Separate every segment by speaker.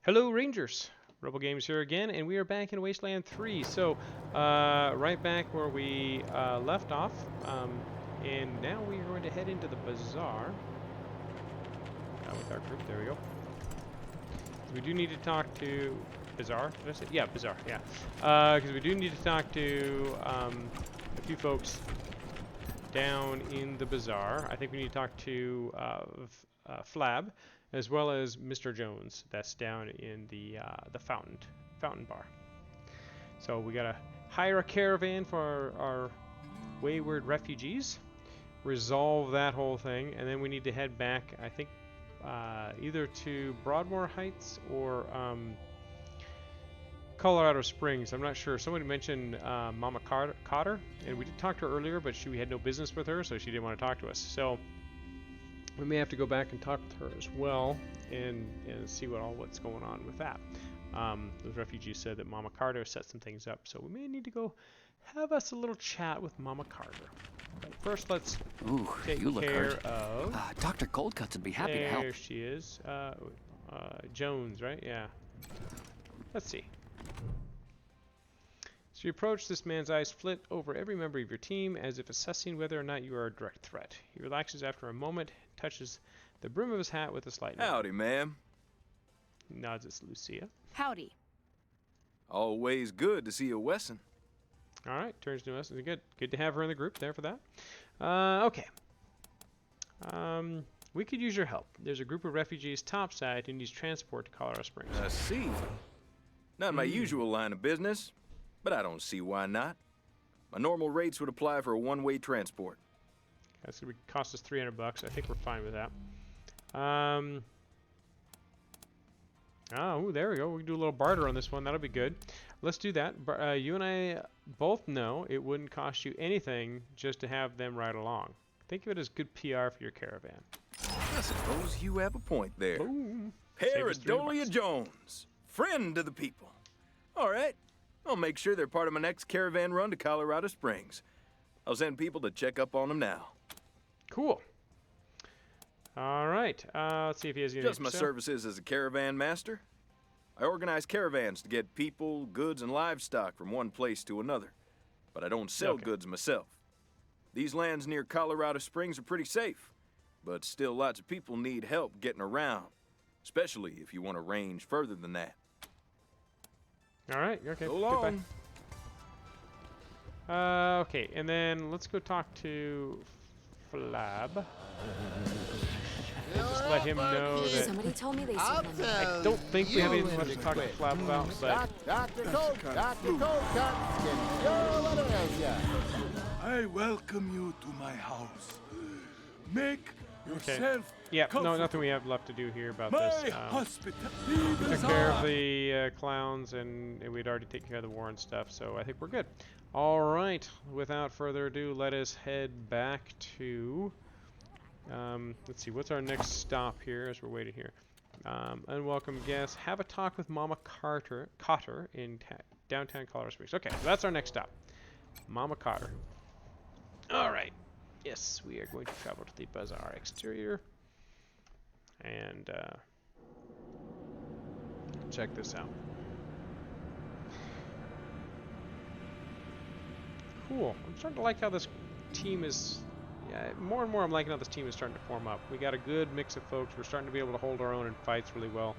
Speaker 1: Hello Rangers, Rebel Games here again, and we are back in Wasteland 3. So, right back where we left off, and now we are going to head into the bazaar with our group. There we go. We do need to talk to bazaar. Did I say? Yeah, bazaar. Yeah, because we do need to talk to a few folks down in the bazaar. I think we need to talk to Flab, as well as Mr. Jones. That's down in the fountain bar. So we gotta hire a caravan for our wayward refugees, resolve that whole thing, and then we need to head back. I think either to Broadmoor Heights or Colorado Springs. I'm not sure. Somebody mentioned Mama Cotter, and we did talk to her earlier, but we had no business with her, so she didn't want to talk to us. So we may have to go back and talk with her as well, and see what's going on with that. Those refugees said that Mama Carter set some things up, so we may need to go have us a little chat with Mama Carter. But first, let's take care of
Speaker 2: Dr. Coldcuts would be happy to help.
Speaker 1: There she is. Jones, right? Yeah. Let's see. As you approach, this man's eyes flit over every member of your team as if assessing whether or not you are a direct threat. He relaxes after a moment, touches the brim of his hat with a slight nod.
Speaker 3: Howdy, ma'am.
Speaker 1: Nods at Lucia.
Speaker 4: Howdy.
Speaker 3: Always good to see you, Wesson.
Speaker 1: All right, turns to us. Good to have her in the group there for that. Okay. We could use your help. There's a group of refugees topside who needs transport to Colorado Springs.
Speaker 3: I see. Not my usual line of business, but I don't see why not. My normal rates would apply for a one-way transport.
Speaker 1: That's going to cost us $300. I think we're fine with that. Oh, there we go. We can do a little barter on this one. That'll be good. Let's do that. You and I both know it wouldn't cost you anything just to have them ride along. Think of it as good PR for your caravan.
Speaker 3: I suppose you have a point there.
Speaker 1: Boom.
Speaker 3: Paradolia Jones, friend of the people. All right, I'll make sure they're part of my next caravan run to Colorado Springs. I'll send people to check up on them now.
Speaker 1: Cool. All right. Let's see if he has any.
Speaker 3: Just my services as a caravan master. I organize caravans to get people, goods, and livestock from one place to another. But I don't sell goods myself. These lands near Colorado Springs are pretty safe, but still lots of people need help getting around, especially if you want to range further than that.
Speaker 1: All right. Okay.
Speaker 3: So long.
Speaker 1: Goodbye. Okay, and then let's go talk to Flab. Just let him know that.
Speaker 4: Somebody told me they saw them.
Speaker 1: I don't think we have anything left to talk to Flab about, but
Speaker 5: Dr. Coldcuts can sure what it is, yeah.
Speaker 6: I welcome you to my house. Make
Speaker 1: okay.
Speaker 6: yourself
Speaker 1: Yeah, no, nothing we have left to do here about
Speaker 6: my
Speaker 1: this.
Speaker 6: hospitality.
Speaker 1: Took care of the clowns, and we'd already taken care of the war and stuff, so I think we're good. All right, without further ado, let us head back to. Let's see, what's our next stop here as we're waiting here? Unwelcome guests. Have a talk with Mama Cotter in downtown Colorado Springs. Okay, so that's our next stop. Mama Cotter. All right. Yes, we are going to travel to the bazaar exterior. And check this out. Cool. I'm starting to like how this team is. Yeah, more and more I'm liking how this team is starting to form up. We got a good mix of folks. We're starting to be able to hold our own in fights really well.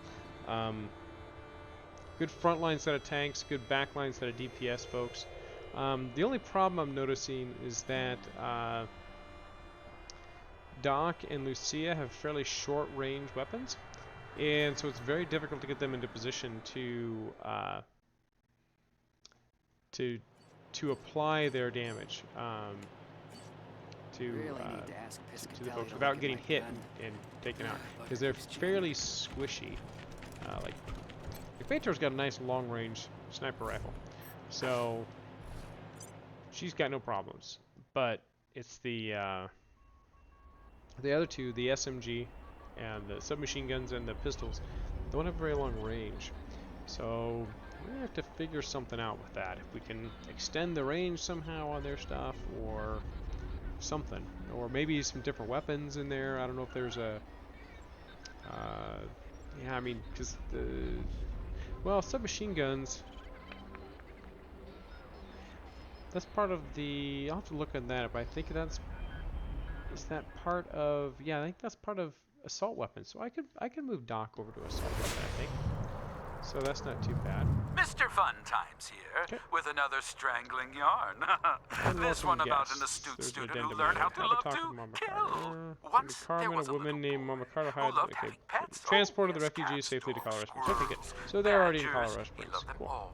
Speaker 1: Good frontline set of tanks, good backline set of DPS folks. The only problem I'm noticing is that Doc and Lucia have fairly short range weapons, and so it's very difficult to get them into position to apply their damage to the folks without getting hit and taken out, because they're fairly squishy. Like Fator's got a nice long range sniper rifle, so she's got no problems, but it's the other two, the SMG and the submachine guns and the pistols, don't have very long range. So we're gonna have to figure something out with that. If we can extend the range somehow on their stuff, or something, or maybe some different weapons in there. I don't know if there's a Yeah, I mean, because the... Well, submachine guns... That's part of the... I'll have to look at that, but I think that's... Is that part of... Yeah, I think that's part of assault weapons. So I could move Doc over to assault weapon, I think. So that's not too bad.
Speaker 4: Mr. Fun Times here,
Speaker 1: Okay.
Speaker 4: with another strangling yarn. This
Speaker 1: Welcome
Speaker 4: one about
Speaker 1: guests.
Speaker 4: an astute
Speaker 1: There's an
Speaker 4: student who
Speaker 1: addendum
Speaker 4: learned
Speaker 1: on
Speaker 4: how
Speaker 1: it.
Speaker 4: to
Speaker 1: Have a
Speaker 4: love
Speaker 1: talk
Speaker 4: to
Speaker 1: with Mama
Speaker 4: kill.
Speaker 1: Carter.
Speaker 4: Once there
Speaker 1: Carmen,
Speaker 4: was
Speaker 1: a woman
Speaker 4: little
Speaker 1: named
Speaker 4: boy
Speaker 1: Mama Carter
Speaker 4: who
Speaker 1: hides.
Speaker 4: loved
Speaker 1: Okay.
Speaker 4: having pets.
Speaker 1: Transported the
Speaker 4: Yes,
Speaker 1: refugees
Speaker 4: cats,
Speaker 1: safely to
Speaker 4: dogs,
Speaker 1: Colorado Springs. Okay, good.
Speaker 4: squirrels,
Speaker 1: So they're already in
Speaker 4: badgers.
Speaker 1: Colorado
Speaker 4: He
Speaker 1: Springs.
Speaker 4: loved them
Speaker 1: Cool.
Speaker 4: all.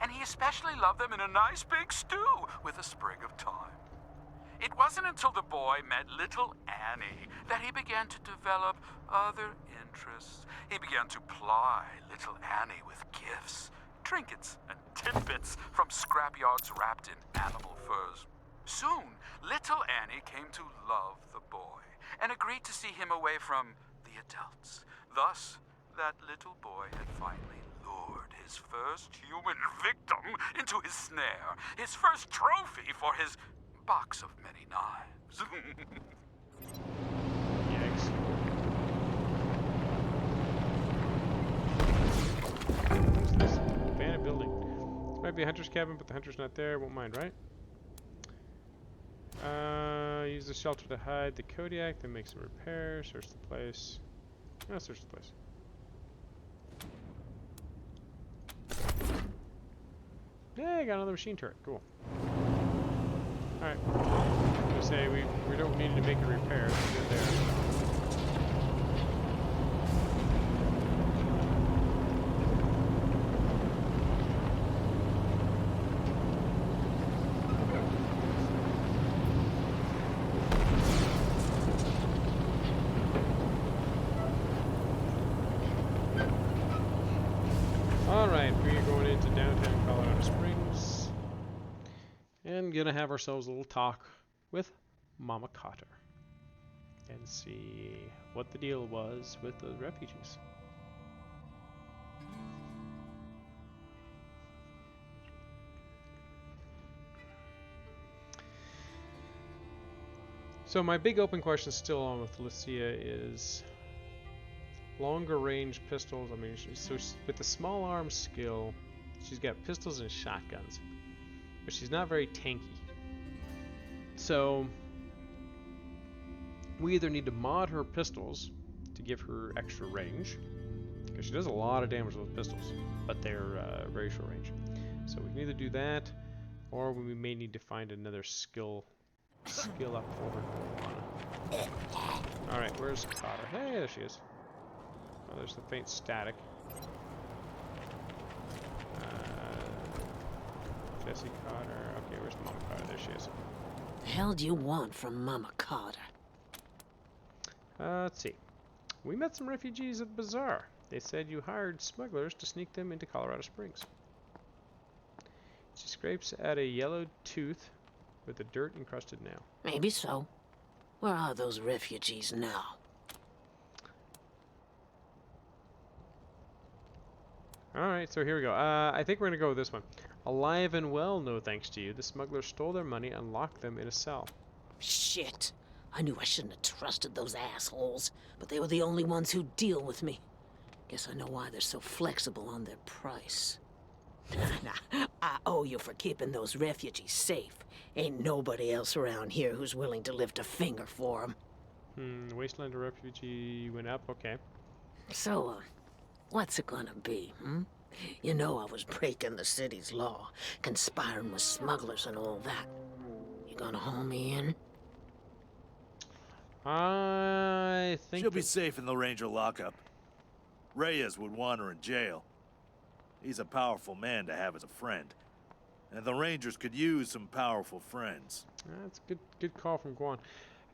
Speaker 4: And he especially loved them in a nice big stew with a sprig of thyme. It wasn't until the boy met little Annie that he began to develop other interests. He began to ply little Annie with gifts, trinkets, and tidbits from scrapyards wrapped in animal furs. Soon, little Annie came to love the boy and agreed to see him away from the adults. Thus, that little boy had finally lured his first human victim into his snare, his first trophy for his box of many knives.
Speaker 1: Yikes. What's this? Abandoned building. This might be a hunter's cabin, but the hunter's not there. Won't mind, right? Use the shelter to hide the Kodiak, then make some repairs. Search the place. Oh, search the place. Yeah, I got another machine turret. Cool. Alright. I was gonna say, we don't need to make a repair. It's good there. Alright, we're going into downtown Colorado Springs and gonna have ourselves a little talk with Mama Cotter and see what the deal was with those refugees. So my big open question still on with Lucia is longer range pistols. I mean, with the small arms skill, she's got pistols and shotguns, but she's not very tanky. So we either need to mod her pistols to give her extra range, because she does a lot of damage with pistols, but they're very short range. So we can either do that, or we may need to find another skill up for her. All right, where's Cotter? Hey, there she is. Oh, there's the faint static. Jesse Cotter. Okay, where's Mama Cotter? There she is.
Speaker 7: The hell do you want from Mama Carter?
Speaker 1: Let's see. We met some refugees at the bazaar. They said you hired smugglers to sneak them into Colorado Springs. She scrapes at a yellowed tooth with the dirt encrusted nail.
Speaker 7: Maybe so. Where are those refugees now?
Speaker 1: Alright, so here we go. I think we're going to go with this one. Alive and well, no thanks to you. The smugglers stole their money and locked them in a cell.
Speaker 7: Shit. I knew I shouldn't have trusted those assholes, but they were the only ones who'd deal with me. Guess I know why they're so flexible on their price. Nah, I owe you for keeping those refugees safe. Ain't nobody else around here who's willing to lift a finger for them.
Speaker 1: Wasteland refugee went up. Okay.
Speaker 7: So, what's it gonna be, hmm? You know I was breaking the city's law, conspiring with smugglers and all that. You gonna haul me in?
Speaker 1: I think
Speaker 8: She'll be safe in the Ranger lockup. Reyes would want her in jail. He's a powerful man to have as a friend. And the Rangers could use some powerful friends.
Speaker 1: That's a good call from Guan.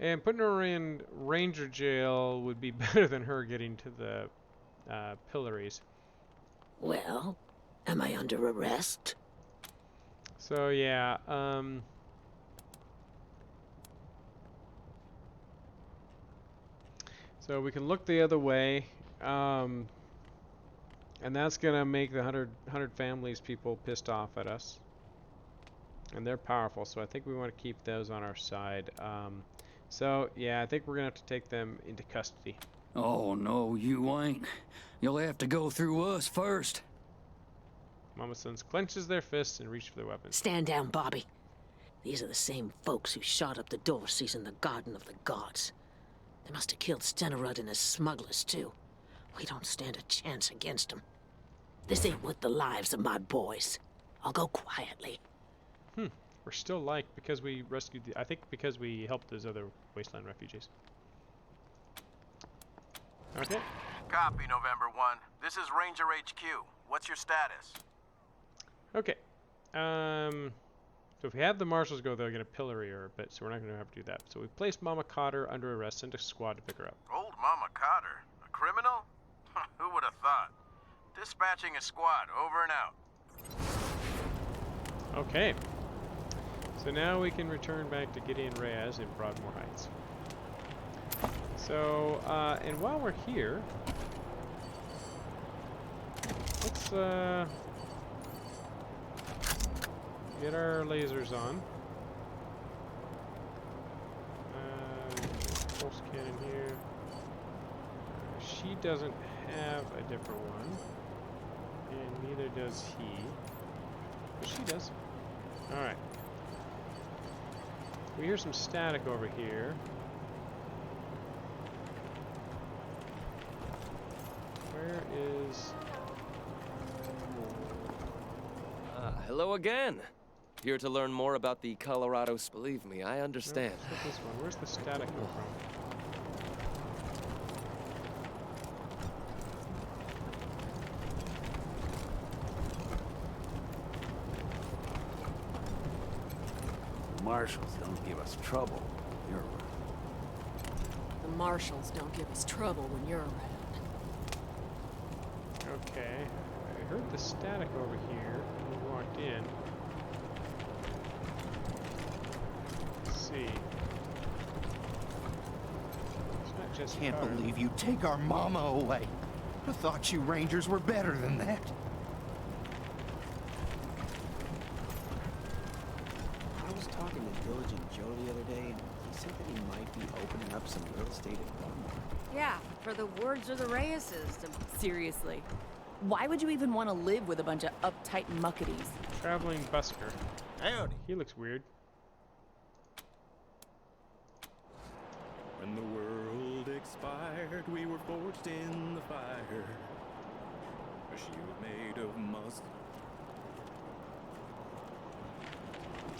Speaker 1: And putting her in Ranger jail would be better than her getting to the pillories.
Speaker 7: Well, am I under arrest?
Speaker 1: So yeah, so we can look the other way, and that's gonna make the 100 families people pissed off at us. And they're powerful, so I think we want to keep those on our side. So yeah, I think we're gonna have to take them into custody.
Speaker 2: Oh, no, you ain't. You'll have to go through us first.
Speaker 1: Mama Sons clenches their fists and reach for their weapons.
Speaker 7: Stand down, Bobby. These are the same folks who shot up the Dorseys in the Garden of the Gods. They must have killed Stenerud and his smugglers, too. We don't stand a chance against them. This ain't worth the lives of my boys. I'll go quietly.
Speaker 1: We're still liked because we rescued I think because we helped those other Wasteland refugees. Okay.
Speaker 9: Copy, November 1. This is Ranger HQ. What's your status?
Speaker 1: Okay. So if we have the marshals go, they're going to pillory her a bit, so we're not going to have to do that. So we placed Mama Cotter under arrest, sent a squad to pick her up.
Speaker 9: Old Mama Cotter? A criminal? Who would have thought? Dispatching a squad, over and out.
Speaker 1: Okay. So now we can return back to Gideon Reyes in Broadmoor Heights. So, and while we're here, let's get our lasers on. Pulse cannon here. She doesn't have a different one, and neither does he. But she does. All right. We hear some static over here. Where is...
Speaker 10: Hello again. Here to learn more about the Colorado. Believe me, I understand.
Speaker 1: No, this one. Where's the static come from?
Speaker 2: Marshals don't give us trouble. You're around.
Speaker 11: The marshals don't give us trouble when you're around.
Speaker 1: Okay. I heard the static over here when we walked in. Let's see. It's not just
Speaker 12: Can't
Speaker 1: Cotter.
Speaker 12: believe you take our mama away. I thought you Rangers were better than that.
Speaker 13: I was talking to Diligent Joe the other day, and he said that he might be opening up some real estate in Baltimore.
Speaker 11: Yeah, for the words of the Reyeses.
Speaker 14: Seriously. Why would you even want to live with a bunch of uptight muckaties?
Speaker 1: Traveling busker.
Speaker 12: Howdy.
Speaker 1: He looks weird.
Speaker 15: When the world expired, we were forged in the fire. A shield made of musk.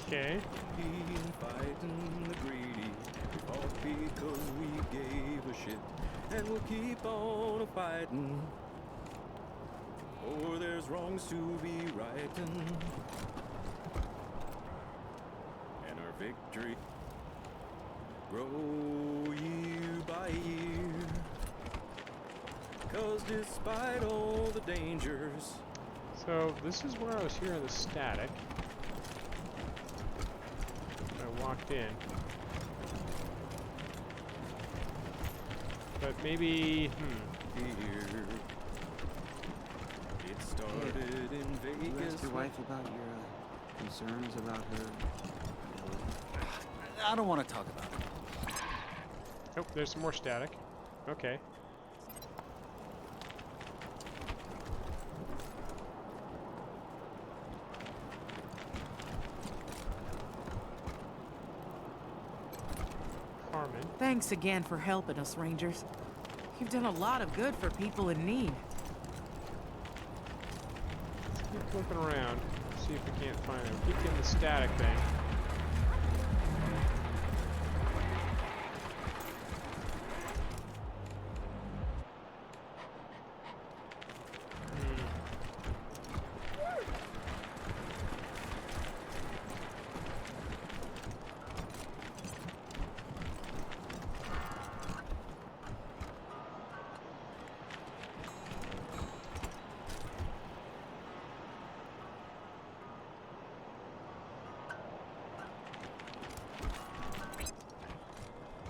Speaker 1: Okay.
Speaker 15: Being fighting the greedy. We fought because we gave a shit. And we'll keep on fighting. For there's wrongs to be righting. And our victory grow year by year. 'Cause despite all the dangers.
Speaker 1: So this is where I was hearing the static. I walked in. But maybe,
Speaker 15: Here. It started in
Speaker 13: You
Speaker 15: Vegas.
Speaker 13: asked your wife about your concerns about her ability?
Speaker 2: I don't want to talk about it.
Speaker 1: oh, there's some more static. Okay. Carmen.
Speaker 16: Thanks again for helping us, Rangers. You've done a lot of good for people in need.
Speaker 1: Let's keep looking around, see if we can't find him. Keep getting the static thing.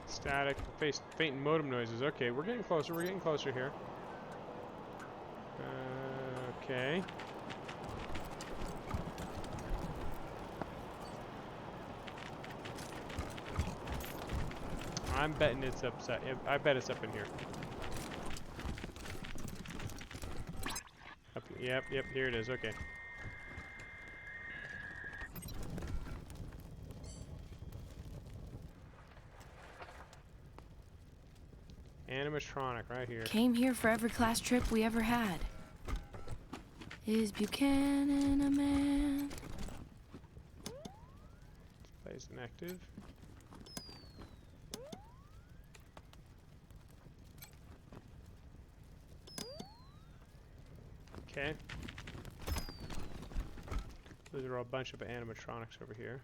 Speaker 1: Static, faint modem noises. Okay, we're getting closer here. Okay. I'm betting it's upside. I bet it's up in here. Yep, here it is. Okay. Animatronic right here.
Speaker 11: Came here for every class trip we ever had. Is Buchanan a man?
Speaker 1: Plays inactive. Okay. Those are a bunch of animatronics over here.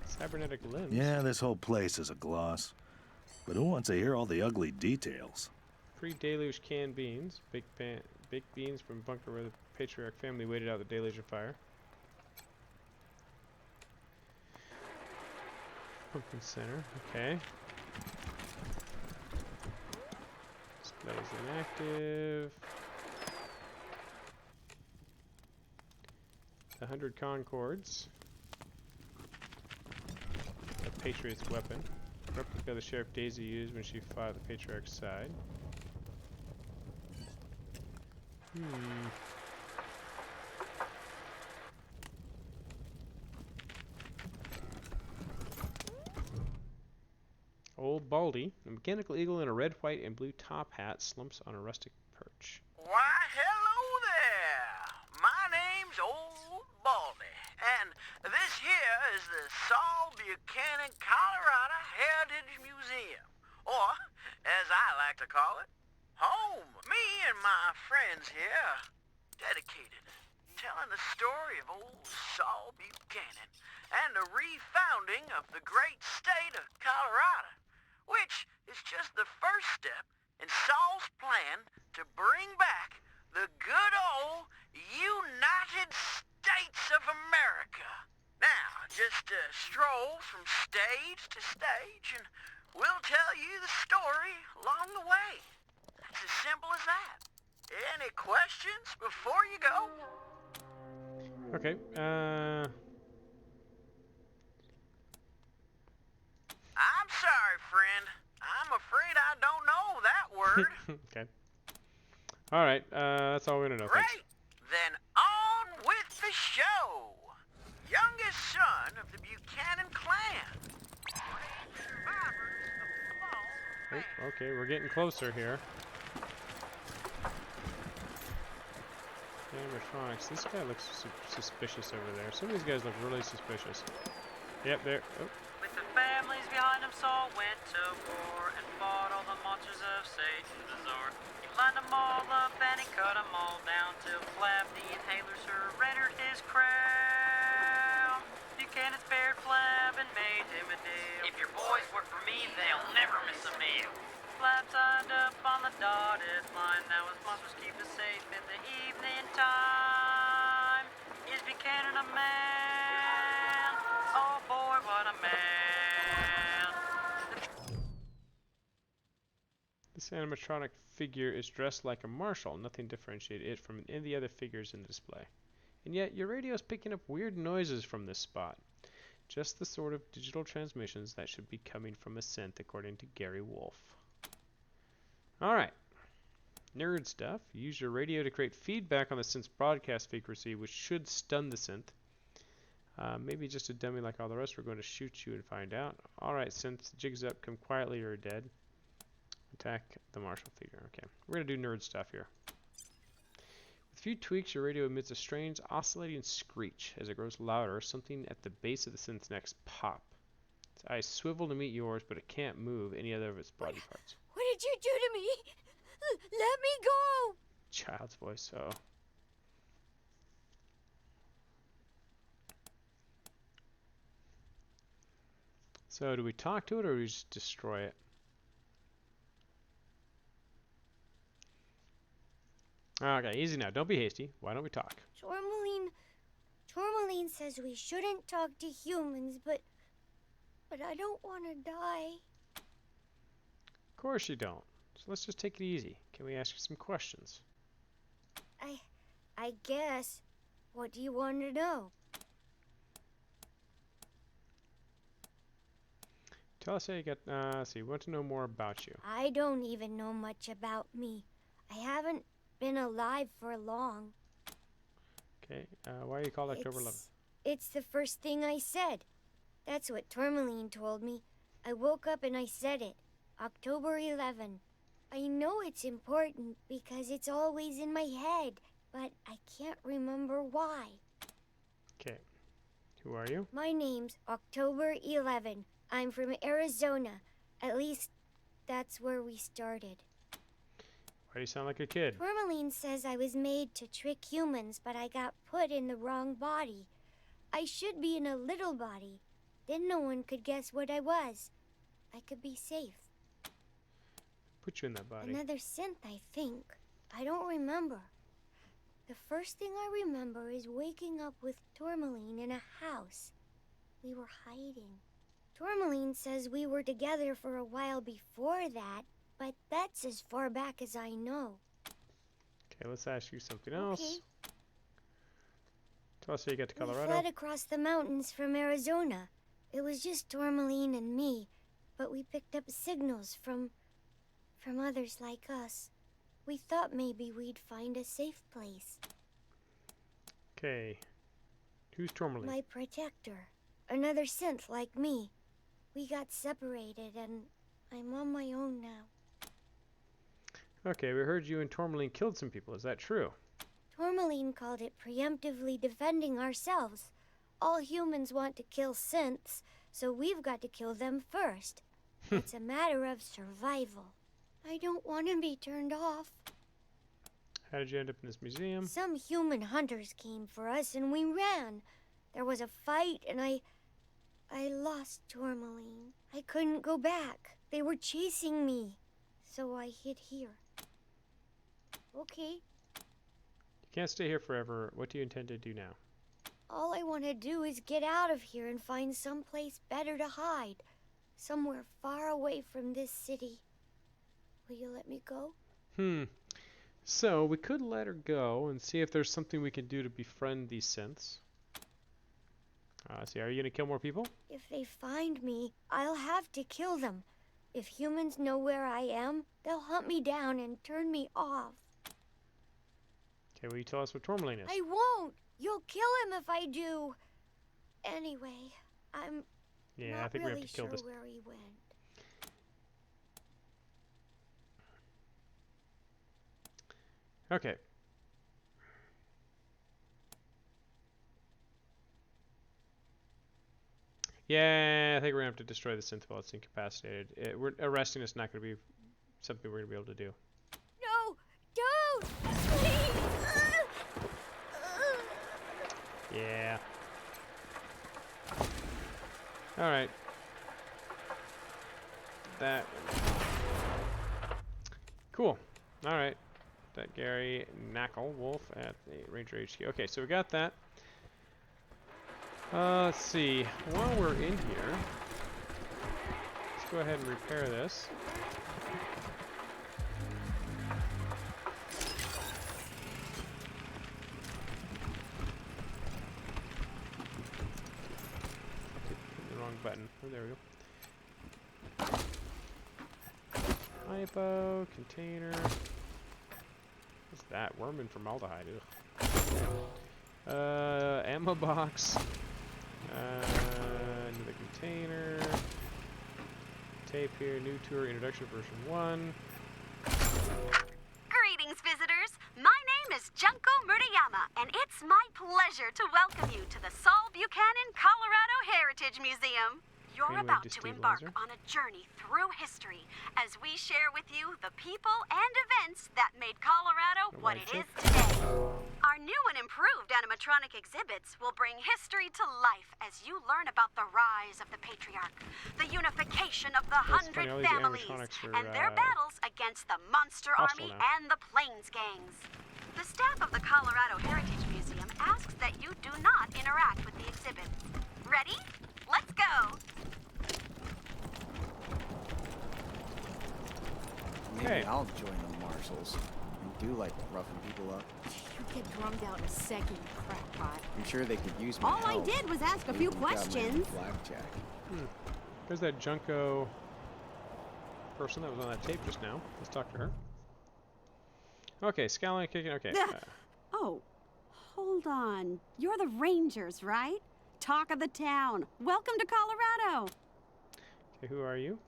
Speaker 1: Cybernetic limbs.
Speaker 8: Yeah, this whole place is a gloss. But who wants to hear all the ugly details?
Speaker 1: Pre-deluge canned beans. Baked beans from bunker where the patriarch family waited out the deluge of fire. Pumpkin center. Okay. Display is inactive. The 100 Concords. The Patriot's weapon. Replica the Sheriff Daisy used when she fought the Patriarch's side. Old Baldy, a mechanical eagle in a red, white, and blue top hat, slumps on a rustic perch.
Speaker 9: Why, hello there. My name's Old Baldy, and this here is the Saul Buchanan, Colorado Heritage Museum, or, as I like to call it, home. Me and my friends here, dedicated to telling the story of old Saul Buchanan and the refounding of the great state of Colorado, which is just the first step in Saul's plan to bring back the good old United States of America. Now, just stroll from stage to stage and we'll tell you the story along the way. It's as simple as that. Any questions before you go?
Speaker 1: Okay,
Speaker 9: I'm sorry, friend. I'm afraid I don't know that word.
Speaker 1: Okay. Alright, that's all we're gonna know. Thanks.
Speaker 9: Great! Then on with the show! Youngest son of the Buchanan clan. Survivors of the fall.
Speaker 1: Oh, okay, we're getting closer here. Animatronics. This guy looks suspicious over there. Some of these guys look really suspicious. Yep, there. Oh.
Speaker 17: With the families behind him, Saul went to war and fought all the monsters of Satan's resort. He lined them all up and he cut them all down till Flap the Inhaler surrendered his crown. Buchanan spared Flap and made him a deal. If your boys work for me, they'll never miss a meal. Flap signed up on the dotted line. Now his monsters keep us safe in the evening time. Is Buchanan a man? Oh boy, what a man.
Speaker 1: This animatronic figure is dressed like a marshal. Nothing differentiates it from any of the other figures in the display. And yet, your radio is picking up weird noises from this spot. Just the sort of digital transmissions that should be coming from a synth, according to Gary Wolf. Alright. Nerd stuff. Use your radio to create feedback on the synth's broadcast frequency, which should stun the synth. Maybe just a dummy like all the rest. We're going to shoot you and find out. Alright, synth, jigs up, come quietly or you're dead. Attack the marshal figure. Okay, we're going to do nerd stuff here. With a few tweaks, your radio emits a strange oscillating screech. As it grows louder, something at the base of the synth's neck pop. Its eyes swivel to meet yours, but it can't move any other of its body parts.
Speaker 18: What did you do to me? Let me go!
Speaker 1: Child's voice, oh. So, do we talk to it or do we just destroy it? Okay, easy now. Don't be hasty. Why don't we talk?
Speaker 18: Tourmaline says we shouldn't talk to humans, but I don't want to die.
Speaker 1: Of course you don't. So let's just take it easy. Can we ask you some questions?
Speaker 18: I guess. What do you want to know?
Speaker 1: Tell us how you got, let's see, we want to know more about you.
Speaker 18: I don't even know much about me. I haven't been alive for long.
Speaker 1: Okay, why are you called October 11th?
Speaker 18: It's the first thing I said. That's what Tourmaline told me. I woke up and I said it. October 11. I know it's important because it's always in my head, but I can't remember why.
Speaker 1: Okay. Who are you?
Speaker 18: My name's October 11. I'm from Arizona. At least, that's where we started.
Speaker 1: Why do you sound like a kid?
Speaker 18: Tourmaline says I was made to trick humans, but I got put in the wrong body. I should be in a little body. Then no one could guess what I was. I could be safe.
Speaker 1: Put you in that body.
Speaker 18: Another synth, I think. I don't remember. The first thing I remember is waking up with Tourmaline in a house. We were hiding. Tourmaline says we were together for a while before that, but that's as far back as I know.
Speaker 1: Okay, let's ask you something else.
Speaker 18: Okay.
Speaker 1: Tell us how you got to Colorado.
Speaker 18: We fled across the mountains from Arizona. It was just Tourmaline and me, but we picked up signals from others like us. We thought maybe we'd find a safe place.
Speaker 1: Okay. Who's Tourmaline?
Speaker 18: My protector. Another synth like me. We got separated and I'm on my own now.
Speaker 1: Okay, we heard you and Tourmaline killed some people. Is that true?
Speaker 18: Tourmaline called it preemptively defending ourselves. All humans want to kill synths, so we've got to kill them first. It's a matter of survival. I don't want to be turned off.
Speaker 1: How did you end up in this museum?
Speaker 18: Some human hunters came for us and we ran. There was a fight and I lost Tourmaline. I couldn't go back. They were chasing me. So I hid here. Okay.
Speaker 1: You can't stay here forever. What do you intend to do now?
Speaker 18: All I want to do is get out of here and find someplace better to hide. Somewhere far away from this city. Will you let me go?
Speaker 1: So, we could let her go and see if there's something we can do to befriend these synths. See, are you going to kill more people?
Speaker 18: If they find me, I'll have to kill them. If humans know where I am, they'll hunt me down and turn me off.
Speaker 1: Okay, will you tell us what Tourmaline is?
Speaker 18: I won't! You'll kill him if I do. Anyway, I'm
Speaker 1: Yeah,
Speaker 18: not
Speaker 1: I think
Speaker 18: really
Speaker 1: we have to kill
Speaker 18: sure
Speaker 1: this.
Speaker 18: where he went.
Speaker 1: Okay. Yeah, I think we're going to have to destroy the synth while it's incapacitated. Arresting it's not going to be something we're going to be able to do.
Speaker 18: No! Don't! Please!
Speaker 1: Yeah. Alright. That. Cool. Alright. That Gary Knackle Wolf at the Ranger HQ. Okay, so we got that. Let's see. While we're in here, let's go ahead and repair this. The wrong button. Oh, there we go. Hypo, container. What's that? Worm and formaldehyde. Ugh. Ammo box. Another container. Tape here. New tour introduction version 1.
Speaker 19: Greetings, visitors. My name is Junko Murayama, and it's my pleasure to welcome you to the Saul Buchanan Colorado Heritage Museum. You're about to embark on a journey through history as we share with you the people and events that made Colorado what it is today. Our new and improved animatronic exhibits will bring history to life as you learn about the rise of the patriarch, the unification of the 100 families, and their battles against the Monster Army and the Plains Gangs. The staff of the Colorado Heritage Museum asks that you do not interact with the exhibits. Ready? Let's go!
Speaker 13: Maybe I'll join the marshals and do like roughing people up.
Speaker 14: You get drummed out in a second, you crackpot.
Speaker 13: I'm sure they could use my
Speaker 14: All I
Speaker 13: help.
Speaker 14: did was ask a few
Speaker 13: Even got my
Speaker 14: questions.
Speaker 13: Blackjack.
Speaker 1: There's that Junko person that was on that tape just now. Let's talk to her. Okay, scowling, kicking. Okay.
Speaker 20: Oh, hold on. You're the Rangers, right? Talk of the town. Welcome to Colorado.
Speaker 1: Okay, who are you?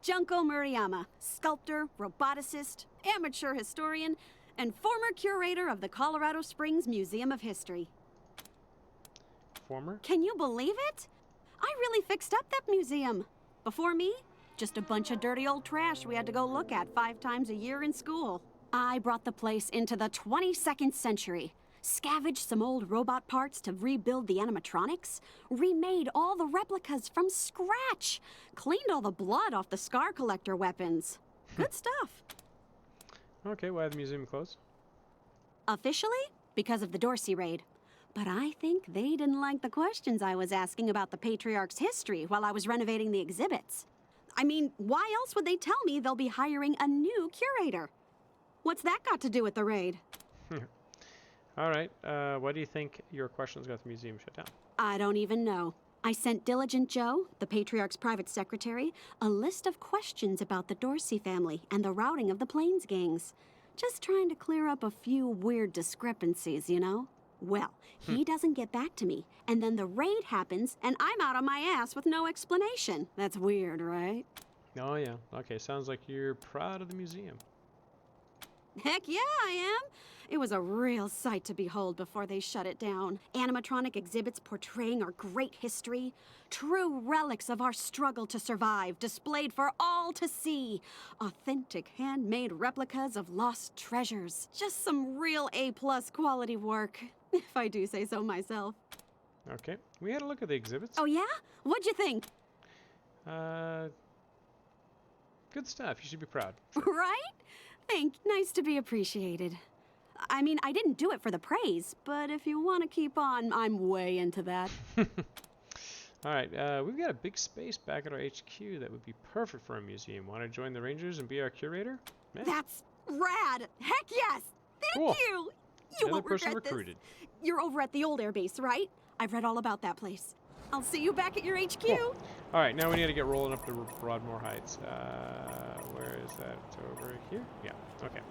Speaker 20: Junko Murayama, sculptor, roboticist, amateur historian, and former curator of the Colorado Springs Museum of History.
Speaker 1: Former?
Speaker 20: Can you believe it? I really fixed up that museum. Before me, just a bunch of dirty old trash we had to go look at 5 times a year in school. I brought the place into the 22nd century, scavenged some old robot parts to rebuild the animatronics, remade all the replicas from scratch, cleaned all the blood off the scar collector weapons. Good stuff.
Speaker 1: Okay, why the museum closed?
Speaker 20: Officially, because of the Dorsey raid. But I think they didn't like the questions I was asking about the Patriarch's history while I was renovating the exhibits. I mean, why else would they tell me they'll be hiring a new curator? What's that got to do with the raid?
Speaker 1: All right. What do you think your questions got the museum shut down?
Speaker 20: I don't even know. I sent Diligent Joe, the Patriarch's private secretary, a list of questions about the Dorsey family and the routing of the Plains gangs. Just trying to clear up a few weird discrepancies, you know? Well, he doesn't get back to me, and then the raid happens, and I'm out on my ass with no explanation. That's weird, right?
Speaker 1: Oh, yeah. Okay, sounds like you're proud of the museum.
Speaker 20: Heck yeah, I am. It was a real sight to behold before they shut it down. Animatronic exhibits portraying our great history. True relics of our struggle to survive, displayed for all to see. Authentic handmade replicas of lost treasures. Just some real A-plus quality work, if I do say so myself.
Speaker 1: Okay, we had a look at the exhibits.
Speaker 20: Oh yeah? What'd you think?
Speaker 1: Good stuff. You should be proud.
Speaker 20: Right? Nice to be appreciated. I mean, I didn't do it for the praise, but if you want to keep on, I'm way into that.
Speaker 1: All right, we've got a big space back at our HQ that would be perfect for a museum. Want to join the Rangers and be our curator? Man.
Speaker 20: That's rad! Heck yes! Thank
Speaker 1: Cool.
Speaker 20: you! You
Speaker 1: Another
Speaker 20: won't
Speaker 1: person
Speaker 20: regret
Speaker 1: recruited.
Speaker 20: this. You're over at the old airbase, right? I've read all about that place. I'll see you back at your HQ.
Speaker 1: Cool. All right, now we need to get rolling up to Broadmoor Heights. Where is that? It's over here? Yeah, okay.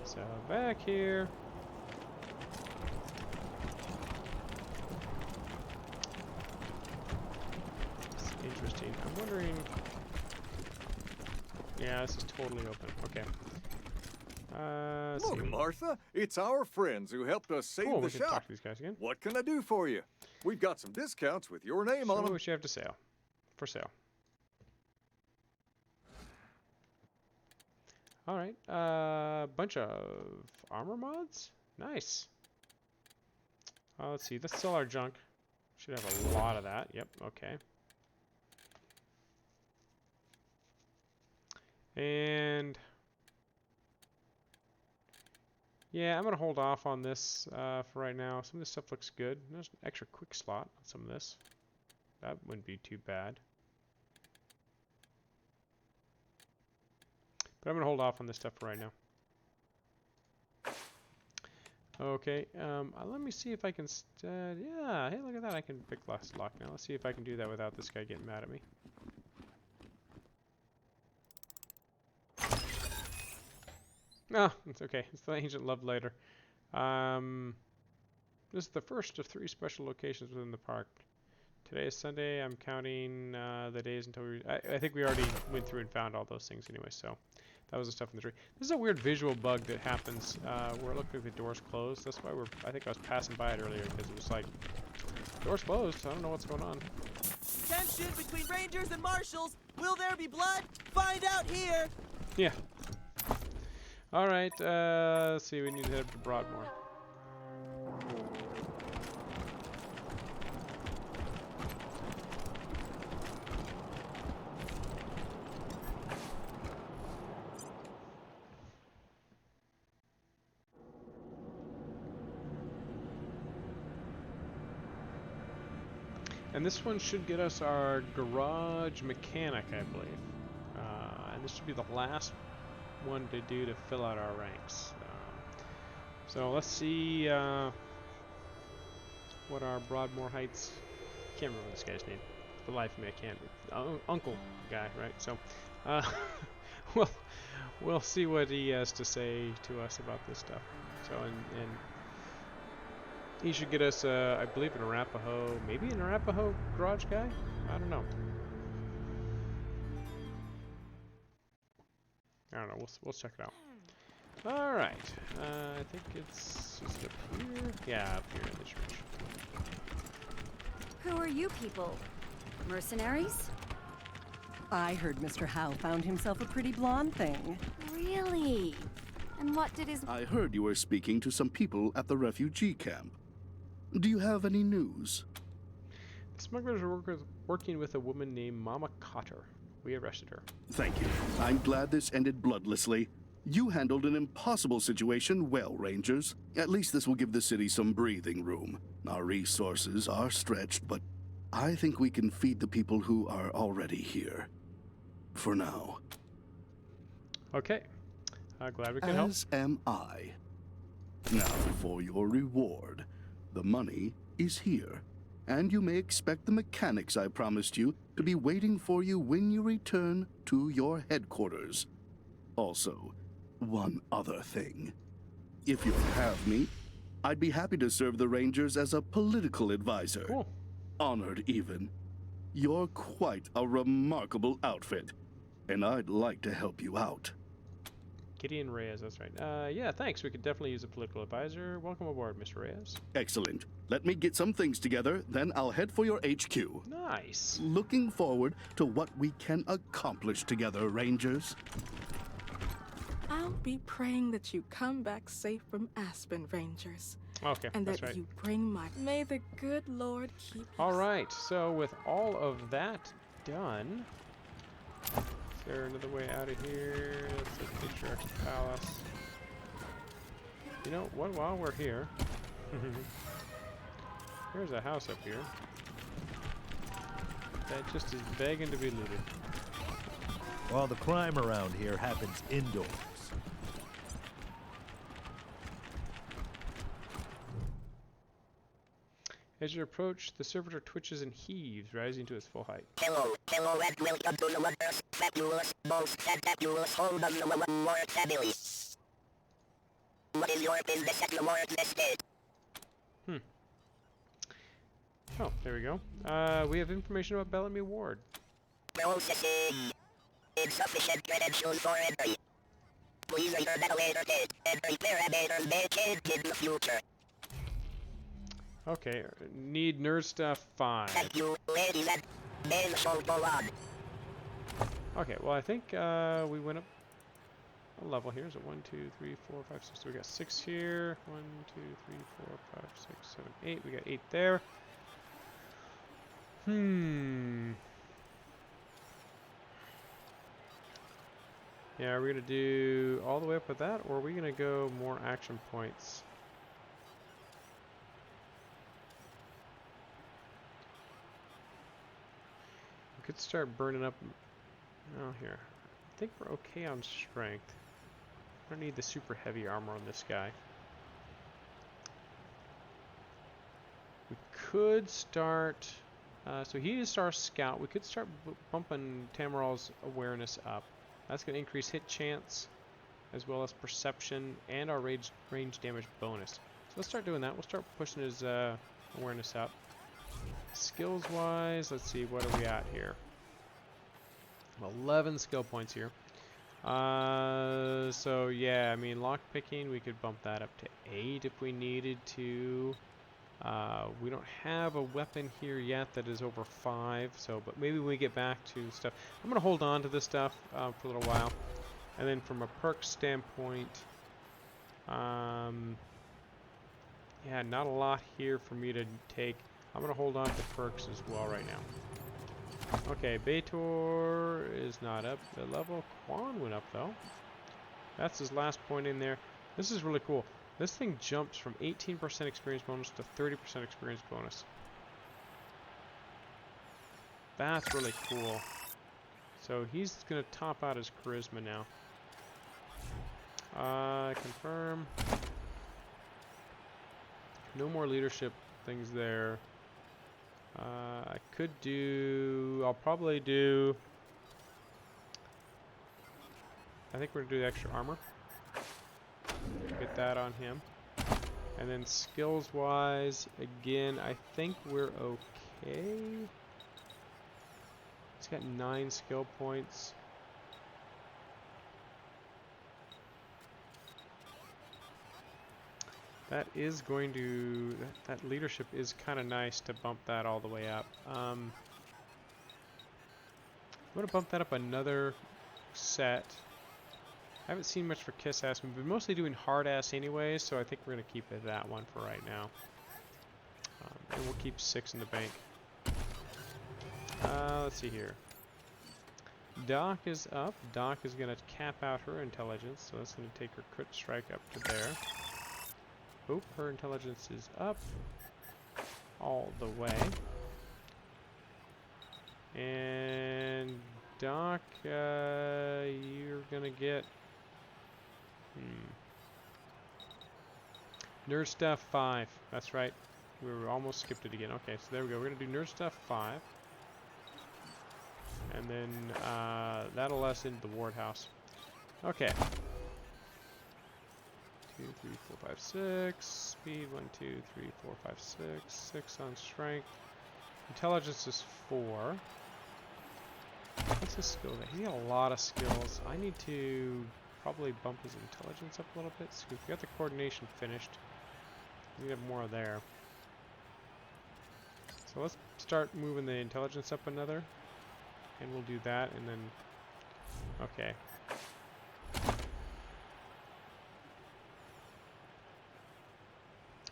Speaker 1: So back here. It's interesting. I'm wondering... Yeah, this is totally open. Okay.
Speaker 21: Look, Martha, it's our friends who helped us save
Speaker 1: Cool,
Speaker 21: the
Speaker 1: we can
Speaker 21: shop.
Speaker 1: talk to these guys again.
Speaker 21: What can I do for you? We've got some discounts with your name
Speaker 1: Show
Speaker 21: on
Speaker 1: me
Speaker 21: them.
Speaker 1: what you have to sell. For sale. All right, bunch of armor mods. Nice. Let's see. Let's sell our junk. Should have a lot of that. Yep. Okay. And yeah, I'm gonna hold off on this for right now. Some of this stuff looks good. There's an extra quick slot on some of this. That wouldn't be too bad. But I'm going to hold off on this stuff for right now. Okay, let me see if I can... yeah, hey, look at that. I can pick last lock now. Let's see if I can do that without this guy getting mad at me. No, it's okay. It's the Ancient Love Letter. This is the first of 3 special locations within the park. Today is Sunday. I'm counting the days until we... I think we already went through and found all those things anyway, so... That was the stuff in the tree. This is a weird visual bug that happens where it looked like the door's closed. That's why I think I was passing by it earlier because it was like, door's closed. I don't know what's going on.
Speaker 22: Tension between Rangers and Marshals. Will there be blood? Find out here.
Speaker 1: Yeah. All right. Let's see. We need to head up to Broadmoor. And this one should get us our garage mechanic, I believe. And this should be the last one to do to fill out our ranks. So let's see what our Broadmoor Heights... I can't remember this guy's name. For the life of me, I can't. Uncle guy, right? So, we'll see what he has to say to us about this stuff. So, and he should get us, I believe, an Arapaho, maybe an Arapaho garage guy? I don't know. I don't know. We'll check it out. All right. I think it's just up here. Yeah, up here in the church.
Speaker 3: Who are you people? Mercenaries?
Speaker 5: I heard Mr. Howe found himself a pretty blonde thing.
Speaker 3: Really? And what did his...
Speaker 23: I heard you were speaking to some people at the refugee camp. Do you have any news?
Speaker 1: The smugglers are working with a woman named Mama Cotter. We arrested her.
Speaker 23: Thank you. I'm glad this ended bloodlessly. You handled an impossible situation well, Rangers. At least this will give the city some breathing room. Our resources are stretched, but I think we can feed the people who are already here. For now.
Speaker 1: Okay. Glad we could help.
Speaker 23: As am I. Now for your reward. The money is here, and you may expect the mechanics I promised you to be waiting for you when you return to your headquarters. Also, one other thing. If you'll have me, I'd be happy to serve the Rangers as a political advisor.
Speaker 1: Cool.
Speaker 23: Honored even. You're quite a remarkable outfit, and I'd like to help you out.
Speaker 1: Gideon Reyes, that's right. Yeah, thanks. We could definitely use a political advisor. Welcome aboard, Mr. Reyes.
Speaker 23: Excellent. Let me get some things together, then I'll head for your HQ.
Speaker 1: Nice.
Speaker 23: Looking forward to what we can accomplish together, Rangers.
Speaker 16: I'll be praying that you come back safe from Aspen, Rangers.
Speaker 1: Okay,
Speaker 16: and
Speaker 1: that's
Speaker 16: that
Speaker 1: right.
Speaker 16: you bring my... May the good Lord keep you.
Speaker 1: All right, so with all of that done... Is there another way out of here? That's the Patriarch's Palace. You know what? While we're here, there's a house up here that just is begging to be looted.
Speaker 24: All the crime around here happens indoors.
Speaker 1: As you approach, the servitor twitches and heaves, rising to its full height.
Speaker 25: Hello, and welcome to the wondrous, fabulous, most fantabulous home of the Lord Fabulous. What is your business at the Lord's estate?
Speaker 1: Oh, there we go. We have information about Bellamy Ward.
Speaker 25: Processing. Insufficient credentials for entry. Please enter that later date. Entry parameters may change in the future.
Speaker 1: Okay, need nerd stuff 5.
Speaker 25: Thank you, ladies and men, shall go on.
Speaker 1: Okay, well I think we went up a level here. So 1, 2, 3, 4, 5, 6. So we got 6 here. 1, 2, 3, 4, 5, 6, 7, 8. We got 8 there. Yeah, are we gonna do all the way up with that, or are we gonna go more action points? We could start burning up. Oh, here. I think we're okay on strength. I don't need the super heavy armor on this guy. We could start. So he is our scout. We could start bumping Tamaral's awareness up. That's going to increase hit chance, as well as perception, and our range damage bonus. So let's start doing that. We'll start pushing his awareness up. Skills-wise, let's see, what are we at here? 11 skill points here. So yeah, I mean, lockpicking, we could bump that up to 8 if we needed to. We don't have a weapon here yet that is over 5, so but maybe when we get back to stuff, I'm gonna hold on to this stuff for a little while, and then from a perk standpoint, yeah, not a lot here for me to take. I'm gonna hold on to perks as well right now. Okay, Baitor is not up the level. Quan went up though. That's his last point in there. This is really cool. This thing jumps from 18% experience bonus to 30% experience bonus. That's really cool. So he's going to top out his charisma now. Confirm. No more leadership things there. I could do... I'll probably do... I think we're gonna do the extra armor. Get that on him. And then skills-wise, again, I think we're okay. He's got 9 skill points. That is going to, that leadership is kind of nice to bump that all the way up. I'm going to bump that up another set. I haven't seen much for Kiss Ass. We've been mostly doing Hard Ass anyways, so I think we're going to keep it that one for right now. And we'll keep 6 in the bank. Let's see here. Doc is up. Doc is going to cap out her intelligence, so that's going to take her crit strike up to there. Oh, her intelligence is up all the way. And Doc, you're gonna get Nerd Stuff 5. That's right. We were almost skipped it again. Okay, so there we go. We're gonna do Nerd Stuff 5. And then that'll let us into the ward house. Okay. 2, 3, 4, 5, 6. Speed 1, 2, 3, 4, 5, 6. 6 on strength. Intelligence is 4. What's his skill? He's got a lot of skills. I need to probably bump his intelligence up a little bit. So we got the coordination finished. We have more there. So let's start moving the intelligence up another. And we'll do that and then... Okay.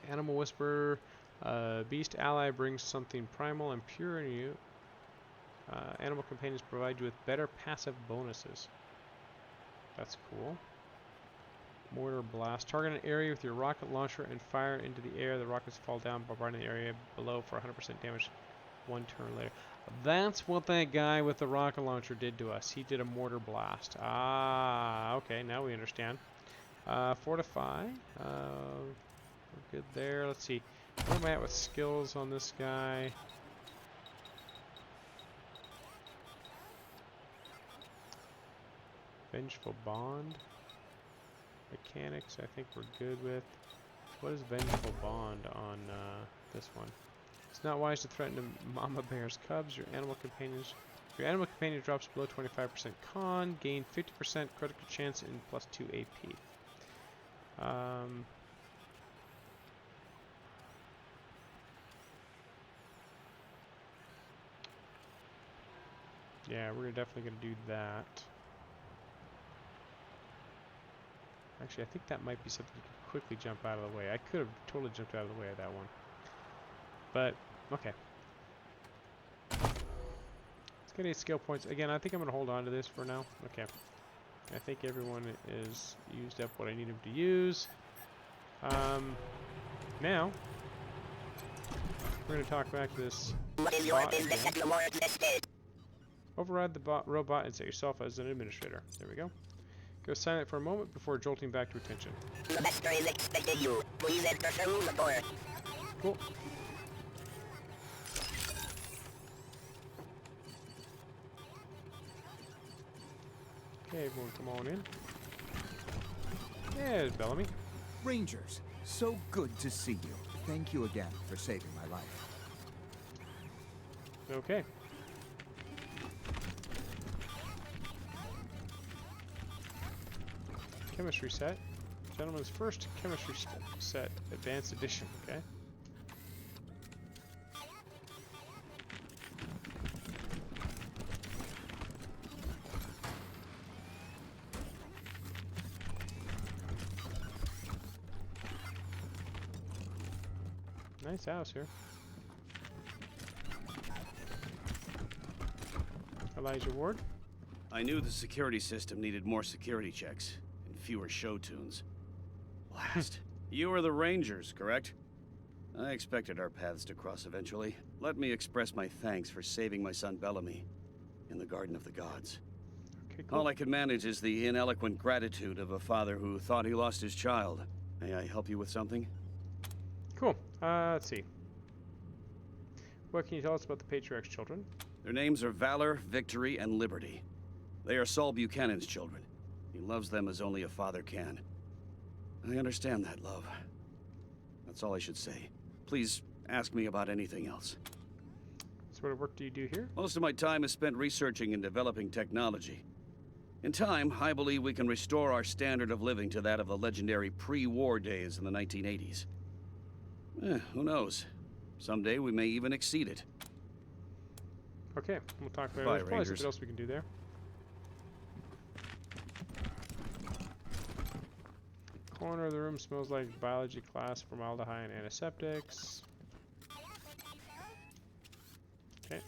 Speaker 1: Animal Whisperer. Beast ally brings something primal and pure in you. Animal companions provide you with better passive bonuses. That's cool. Mortar blast. Target an area with your rocket launcher and fire into the air. The rockets fall down, bombarding the area below for 100% damage 1 turn later. That's what that guy with the rocket launcher did to us. He did a mortar blast. Ah, okay, now we understand. Fortify. We're good there. Let's see. Where am I at with skills on this guy? Vengeful Bond. Mechanics, I think we're good with. What is Vengeful Bond on this one? It's not wise to threaten a mama bear's cubs. Your animal companion drops below 25% con. Gain 50% critical chance and plus 2 AP. Yeah, we're definitely going to do that. Actually, I think that might be something you can quickly jump out of the way. I could have totally jumped out of the way of that one. But, okay. Let's get 8 skill points. Again, I think I'm going to hold on to this for now. Okay. I think everyone is used up what I need them to use. Now, we're going to talk back to this bot again. Override the robot and set yourself as an administrator. There we go. Go silent for a moment before jolting back to attention.
Speaker 25: The master is expecting you. Please enter through the door.
Speaker 1: Cool. Okay, everyone come on in. There's Bellamy.
Speaker 4: Rangers, so good to see you. Thank you again for saving my life.
Speaker 1: Okay. Chemistry set. Gentleman's first chemistry set, advanced edition, okay? Nice house here. Elijah Ward.
Speaker 6: I knew the security system needed more security checks. Fewer show tunes. Blast. You are the Rangers, correct? I expected our paths to cross eventually. Let me express my thanks for saving my son Bellamy in the Garden of the Gods.
Speaker 1: Okay, cool.
Speaker 6: All I can manage is the ineloquent gratitude of a father who thought he lost his child. May I help you with something?
Speaker 1: Cool. Let's see. What can you tell us about the Patriarch's children?
Speaker 6: Their names are Valor, Victory, and Liberty. They are Saul Buchanan's children. He loves them as only a father can. I understand that, love. That's all I should say. Please ask me about anything else.
Speaker 1: So what work do you do here?
Speaker 6: Most of my time is spent researching and developing technology. In time, I believe we can restore our standard of living to that of the legendary pre-war days in the 1980s. Who knows? Someday we may even exceed it.
Speaker 1: Okay, we'll talk about it.
Speaker 6: Bye,
Speaker 1: There's probably
Speaker 6: Rangers.
Speaker 1: something else we can do there. Corner of the room smells like biology class, formaldehyde, and antiseptics. Okay.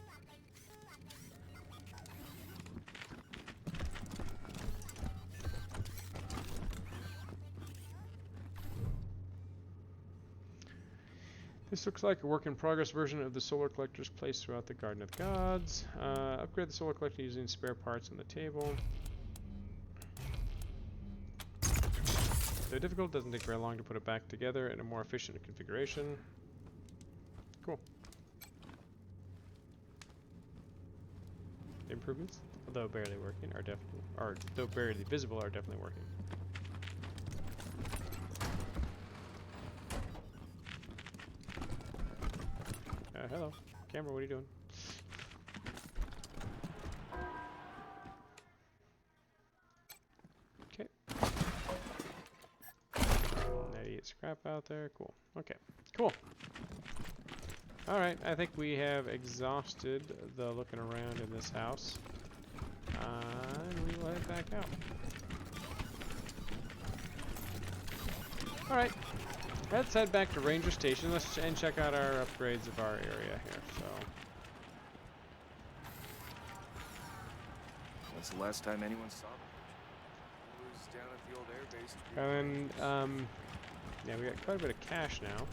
Speaker 1: This looks like a work-in-progress version of the solar collectors placed throughout the Garden of the Gods. Upgrade the solar collector using spare parts on the table. Though difficult, doesn't take very long to put it back together in a more efficient configuration. Cool. Improvements, although barely working, are definitely, or though barely visible, are definitely working. Hello, camera. What are you doing? Okay. 98 scrap out there. Cool. Okay. Cool. All right. I think we have exhausted the looking around in this house, and we will head back out. All right. Let's head back to Ranger Station and check out our upgrades of our area here. So
Speaker 21: That's the last time anyone saw them. It was down at the old air base.
Speaker 1: and then, yeah, we got quite a bit of cash now.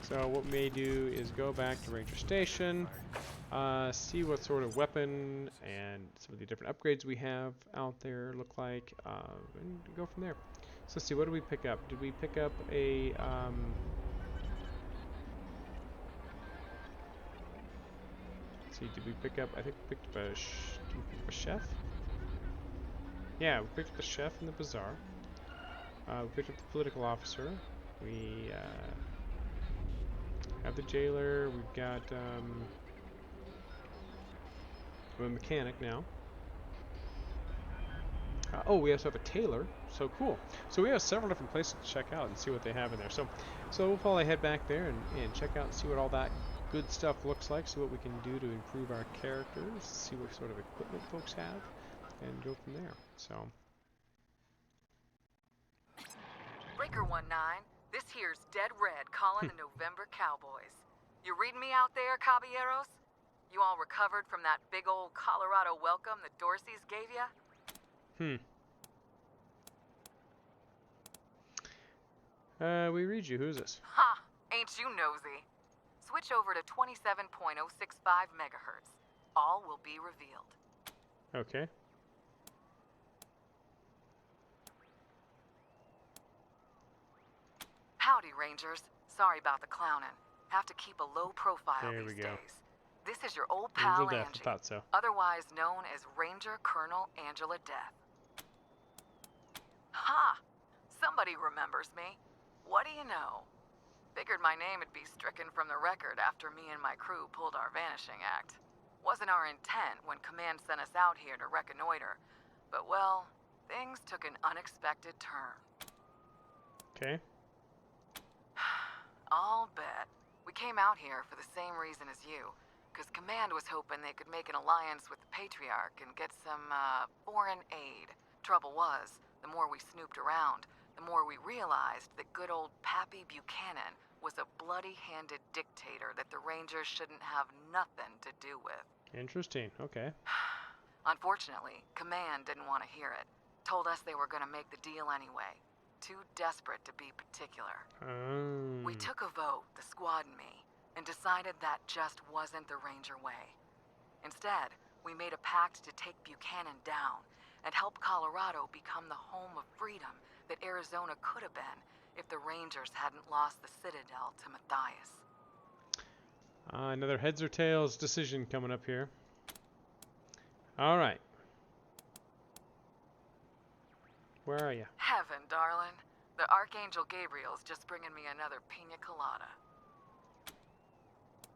Speaker 1: So what we may do is go back to Ranger Station, see what sort of weapon and some of the different upgrades we have out there look like, and go from there. So let's see, what did we pick up? Did we pick up a, let's see, did we pick up, I think we picked up did we pick up a chef? Yeah, we picked up the chef in the bazaar. We picked up the political officer. We, have the jailer. We've got, a mechanic now. Oh, we also have a tailor. So cool. So we have several different places to check out and see what they have in there. So we'll probably head back there and check out and see what all that good stuff looks like, see what we can do to improve our characters, see what sort of equipment folks have, and go from there. So.
Speaker 2: Breaker 19, this here's Dead Red calling the November Cowboys. You reading me out there, caballeros? You all recovered from that big old Colorado welcome the Dorseys gave ya?
Speaker 1: We read you. Who's this?
Speaker 2: Ha! Ain't you nosy? Switch over to 27.065 megahertz. All will be revealed.
Speaker 1: Okay.
Speaker 2: Howdy, Rangers. Sorry about the clowning. Have to keep a low profile
Speaker 1: There we
Speaker 2: these
Speaker 1: go.
Speaker 2: days. This is your old pal
Speaker 1: Angel Death.
Speaker 2: Angie,
Speaker 1: Thought so.
Speaker 2: otherwise known as Ranger Colonel Angela Death. Ha! Somebody remembers me. What do you know? Figured my name would be stricken from the record after me and my crew pulled our vanishing act. Wasn't our intent when Command sent us out here to reconnoiter, but well, things took an unexpected turn.
Speaker 1: Okay.
Speaker 2: I'll bet. We came out here for the same reason as you, because Command was hoping they could make an alliance with the Patriarch and get some, foreign aid. Trouble was, the more we snooped around, the more we realized that good old Pappy Buchanan was a bloody-handed dictator that the Rangers shouldn't have nothing to do with.
Speaker 1: Interesting. Okay.
Speaker 2: Unfortunately, Command didn't want to hear it. Told us they were going to make the deal anyway. Too desperate to be particular. We took a vote, the squad and me, and decided that just wasn't the Ranger way. Instead, we made a pact to take Buchanan down and help Colorado become the home of freedom that Arizona could have been if the Rangers hadn't lost the Citadel to Matthias.
Speaker 1: Another heads or tails decision coming up here. All right. Where are you?
Speaker 2: Heaven, darling. The Archangel Gabriel's just bringing me another pina colada.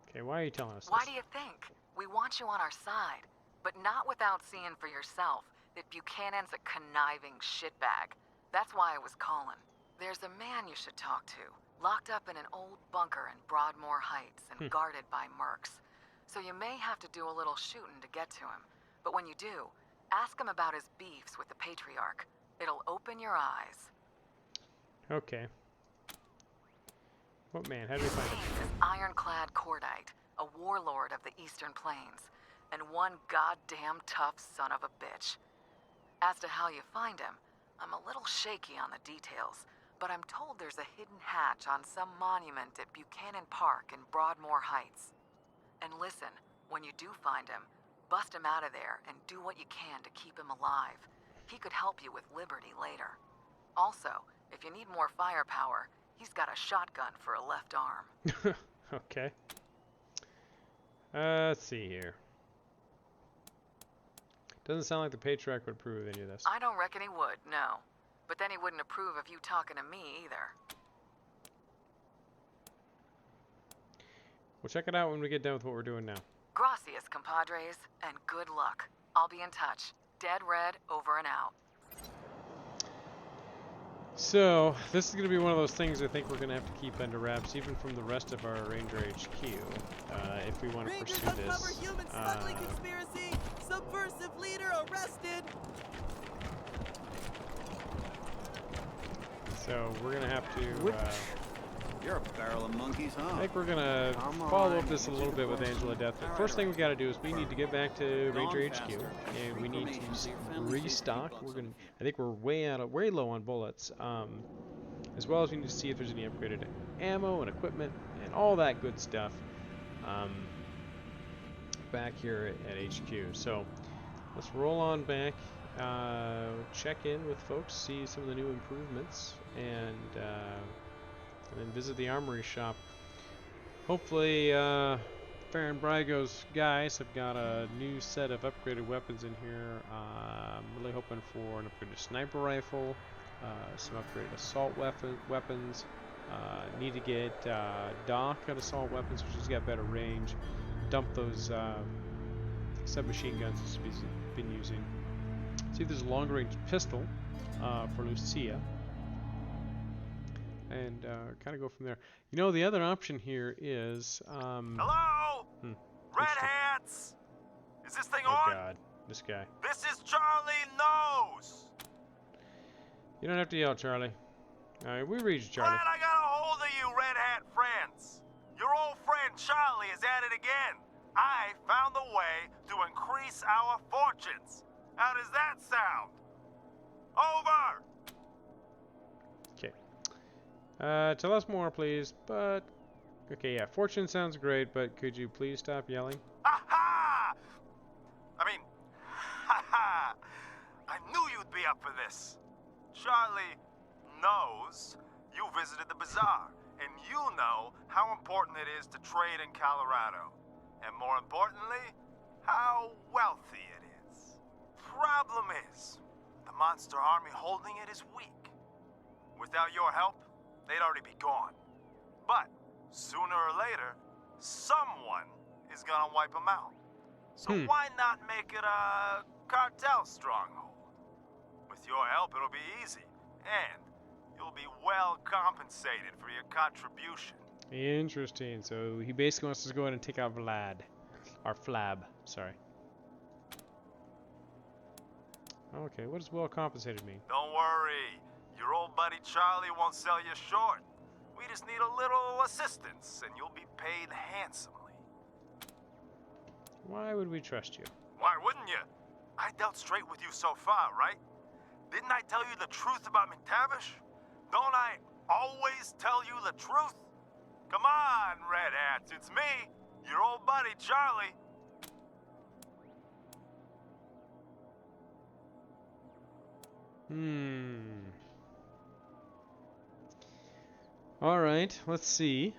Speaker 1: Okay, why are you telling us
Speaker 2: Why
Speaker 1: this?
Speaker 2: do you think? We want you on our side, but not without seeing for yourself that Buchanan's a conniving shitbag. That's why I was calling. There's a man you should talk to, locked up in an old bunker in Broadmoor Heights and guarded by mercs. So you may have to do a little shooting to get to him. But when you do, ask him about his beefs with the Patriarch. It'll open your eyes.
Speaker 1: Okay. What man? How do we find him?
Speaker 2: His name is Ironclad Cordite, a warlord of the Eastern Plains, and one goddamn tough son of a bitch. As to how you find him, I'm a little shaky on the details, but I'm told there's a hidden hatch on some monument at Buchanan Park in Broadmoor Heights. And listen, when you do find him, bust him out of there and do what you can to keep him alive. He could help you with Liberty later. Also, if you need more firepower, he's got a shotgun for a left arm.
Speaker 1: Okay. Let's see here. Doesn't sound like the Patriarch would approve of any of this.
Speaker 2: I don't reckon he would, no. But then he wouldn't approve of you talking to me either.
Speaker 1: We'll check it out when we get done with what we're doing now.
Speaker 2: Gracias, compadres, and good luck. I'll be in touch. Dead Red, over and out.
Speaker 1: So, this is going to be one of those things I think we're going to have to keep under wraps, even from the rest of our Ranger HQ, if we want to pursue this.
Speaker 22: Human smuggling conspiracy! Subversive leader arrested!
Speaker 1: So, we're going to have to...
Speaker 6: You're a barrel of monkeys, huh?
Speaker 1: I think we're going to follow up this a little bit with Angela Death. The first thing we got to do is we need to get back to Ranger HQ, and we need to restock. I think we're way low on bullets, as well as we need to see if there's any upgraded ammo and equipment and all that good stuff back here at HQ. So let's roll on back, check in with folks, see some of the new improvements, and then visit the armory shop. Hopefully, Farron Brago's guys have got a new set of upgraded weapons in here. I'm really hoping for an upgraded sniper rifle, some upgraded assault weapons. Need to get Doc an assault weapons, which has got better range. Dump those submachine guns he's been using. See if there's a longer range pistol for Lucia. And kind of go from there. You know, the other option here is...
Speaker 8: Hello? Red Hats? Is this thing on?
Speaker 1: Oh god, this guy.
Speaker 8: This is Charlie Nose!
Speaker 1: You don't have to yell, Charlie. Alright, we read you, Charlie.
Speaker 8: Glad I got a hold of you, Red Hat friends. Your old friend Charlie is at it again. I found a way to increase our fortunes. How does that sound? Over!
Speaker 1: Tell us more, please, but... Okay, yeah, fortune sounds great, but could you please stop yelling?
Speaker 8: Aha! I mean, haha! I knew you'd be up for this. Charlie knows you visited the bazaar, and you know how important it is to trade in Colorado. And more importantly, how wealthy it is. Problem is, the monster army holding it is weak. Without your help, they'd already be gone. But sooner or later, someone is gonna wipe them out. So why not make it a cartel stronghold? With your help, it'll be easy, and you'll be well compensated for your contribution.
Speaker 1: Interesting. So he basically wants us to go ahead and take out Vlad. Or Flab, sorry. Okay, what does well compensated mean?
Speaker 8: Don't worry. Your old buddy Charlie won't sell you short. We just need a little assistance, and you'll be paid handsomely.
Speaker 1: Why would we trust you?
Speaker 8: Why wouldn't you? I dealt straight with you so far, right? Didn't I tell you the truth about McTavish? Don't I always tell you the truth? Come on, Red Hats, it's me, your old buddy Charlie.
Speaker 1: Alright, let's see.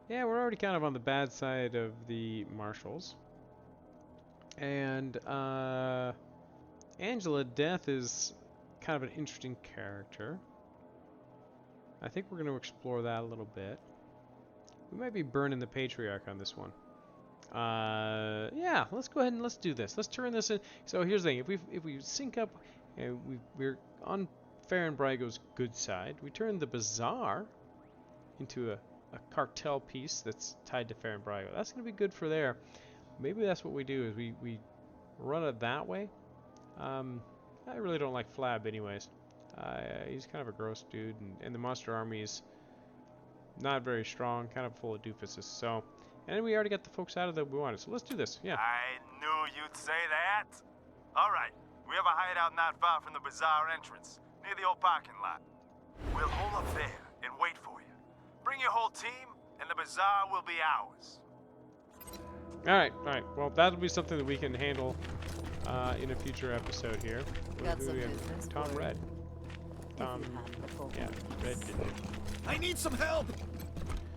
Speaker 1: Yeah, we're already kind of on the bad side of the marshals. And Angela Death is kind of an interesting character. I think we're going to explore that a little bit. We might be burning the Patriarch on this one. Yeah, let's go ahead and let's do this. Let's turn this in. So here's the thing: if we sync up, and we're on Farron Brago's good side, we turn the Bazaar into a cartel piece that's tied to Farron Brago. That's going to be good for there. Maybe that's what we do, is we run it that way. I really don't like Flab anyways. He's kind of a gross dude, and the Monster Army is not very strong, kind of full of doofuses. So, and we already got the folks out of that we wanted, so let's do this. Yeah.
Speaker 8: I knew you'd say that. All right, we have a hideout not far from the bazaar entrance, near the old parking lot. We'll hold up there and wait for you. Bring your whole team, and the bazaar will be ours.
Speaker 1: All right. Well, that'll be something that we can handle in a future episode here.
Speaker 14: Got some
Speaker 1: we have
Speaker 14: business
Speaker 1: Tom
Speaker 14: for you.
Speaker 1: Red. Tom, yeah, Red did it.
Speaker 4: I need some help!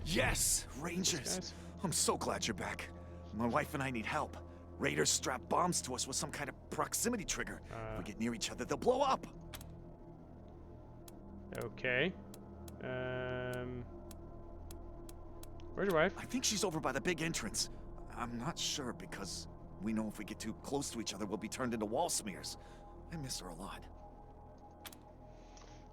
Speaker 4: Yes, Rangers. I'm so glad you're back. My wife and I need help. Raiders strap bombs to us with some kind of proximity trigger. If we get near each other, they'll blow up.
Speaker 1: Okay. Where's your wife?
Speaker 4: I think she's over by the big entrance. I'm not sure because we know if we get too close to each other, we'll be turned into wall smears. I miss her a lot.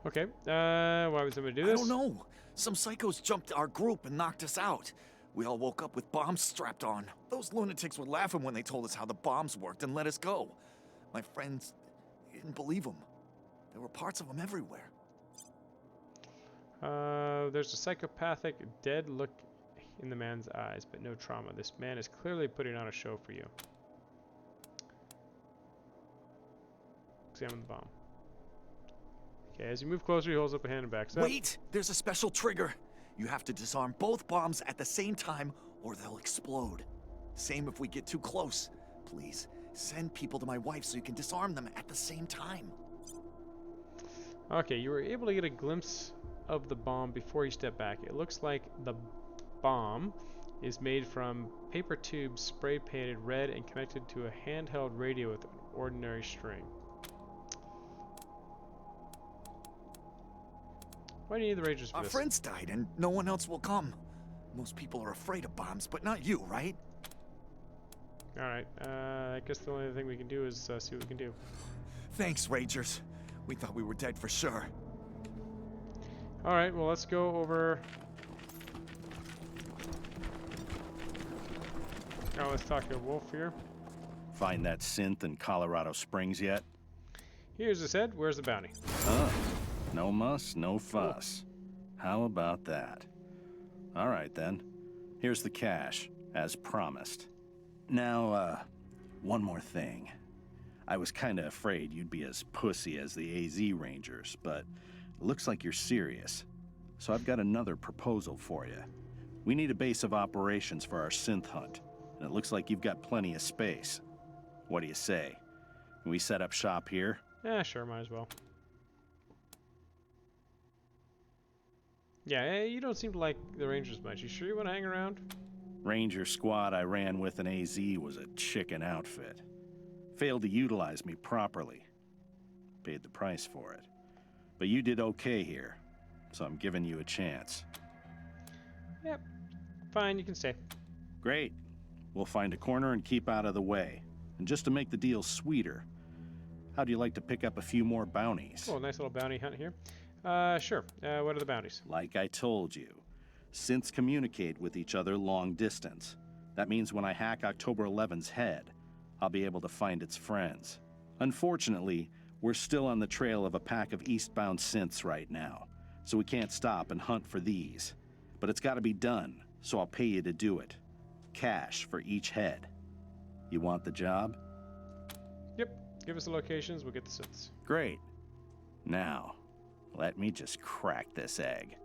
Speaker 1: Okay. Why would somebody do this?
Speaker 4: I don't know. Some psychos jumped our group and knocked us out. We all woke up with bombs strapped on. Those lunatics were laughing when they told us how the bombs worked and let us go. My friends didn't believe them. There were parts of them everywhere.
Speaker 1: There's a psychopathic, dead look in the man's eyes, but no trauma. This man is clearly putting on a show for you. Examine the bomb. Okay, as you move closer, he holds up a hand and backs up.
Speaker 4: Wait! There's a special trigger. You have to disarm both bombs at the same time, or they'll explode. Same if we get too close. Please, send people to my wife so you can disarm them at the same time.
Speaker 1: Okay, you were able to get a glimpse of the bomb before you step back. It looks like the bomb is made from paper tubes spray painted red and connected to a handheld radio with an ordinary string. Why do you need the Rangers for
Speaker 4: Our
Speaker 1: this?
Speaker 4: friends died and no one else will come. Most people are afraid of bombs, but not you, right?
Speaker 1: Alright, I guess the only thing we can do is see what we can do.
Speaker 4: Thanks, Rangers. We thought we were dead for sure.
Speaker 1: Alright, well let's go over... Now let's talk to Wolf here.
Speaker 7: Find that synth in Colorado Springs yet?
Speaker 1: Here's his head. Where's the bounty?
Speaker 7: No muss, no fuss. How about that? All right, then. Here's the cash, as promised. Now, one more thing. I was kinda afraid you'd be as pussy as the AZ Rangers, but it looks like you're serious. So I've got another proposal for you. We need a base of operations for our synth hunt, and it looks like you've got plenty of space. What do you say? Can we set up shop here?
Speaker 1: Yeah, sure, might as well. Yeah, you don't seem to like the Rangers much. You sure you want to hang around?
Speaker 7: Ranger squad I ran with in AZ was a chicken outfit. Failed to utilize me properly. Paid the price for it. But you did okay here, so I'm giving you a chance.
Speaker 1: Yep. Fine, you can stay.
Speaker 7: Great. We'll find a corner and keep out of the way. And just to make the deal sweeter, how'd you like to pick up a few more bounties?
Speaker 1: Oh, nice little bounty hunt here. Sure. What are the bounties?
Speaker 7: Like I told you, synths communicate with each other long distance. That means when I hack October 11's head, I'll be able to find its friends. Unfortunately, we're still on the trail of a pack of eastbound synths right now, so we can't stop and hunt for these. But it's got to be done, so I'll pay you to do it. Cash for each head. You want the job?
Speaker 1: Yep. Give us the locations, we'll get the synths.
Speaker 7: Great. Now, let me just crack this egg.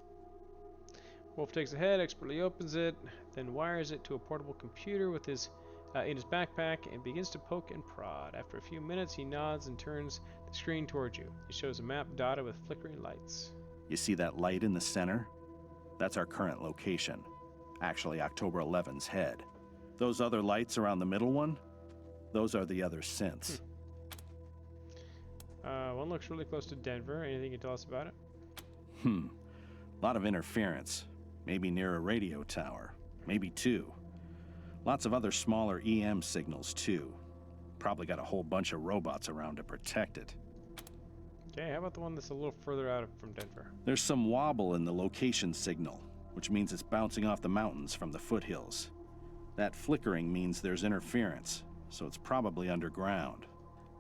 Speaker 1: Wolf takes the head, expertly opens it, then wires it to a portable computer with his in his backpack and begins to poke and prod. After a few minutes, he nods and turns the screen towards you. He shows a map dotted with flickering lights.
Speaker 7: You see that light in the center? That's our current location. Actually, October 11's head. Those other lights around the middle one? Those are the other synths.
Speaker 1: One looks really close to Denver. Anything you can tell us about it?
Speaker 7: A lot of interference. Maybe near a radio tower. Maybe 2. Lots of other smaller EM signals, too. Probably got a whole bunch of robots around to protect it.
Speaker 1: Okay, how about the one that's a little further out from Denver?
Speaker 7: There's some wobble in the location signal, which means it's bouncing off the mountains from the foothills. That flickering means there's interference, so it's probably underground.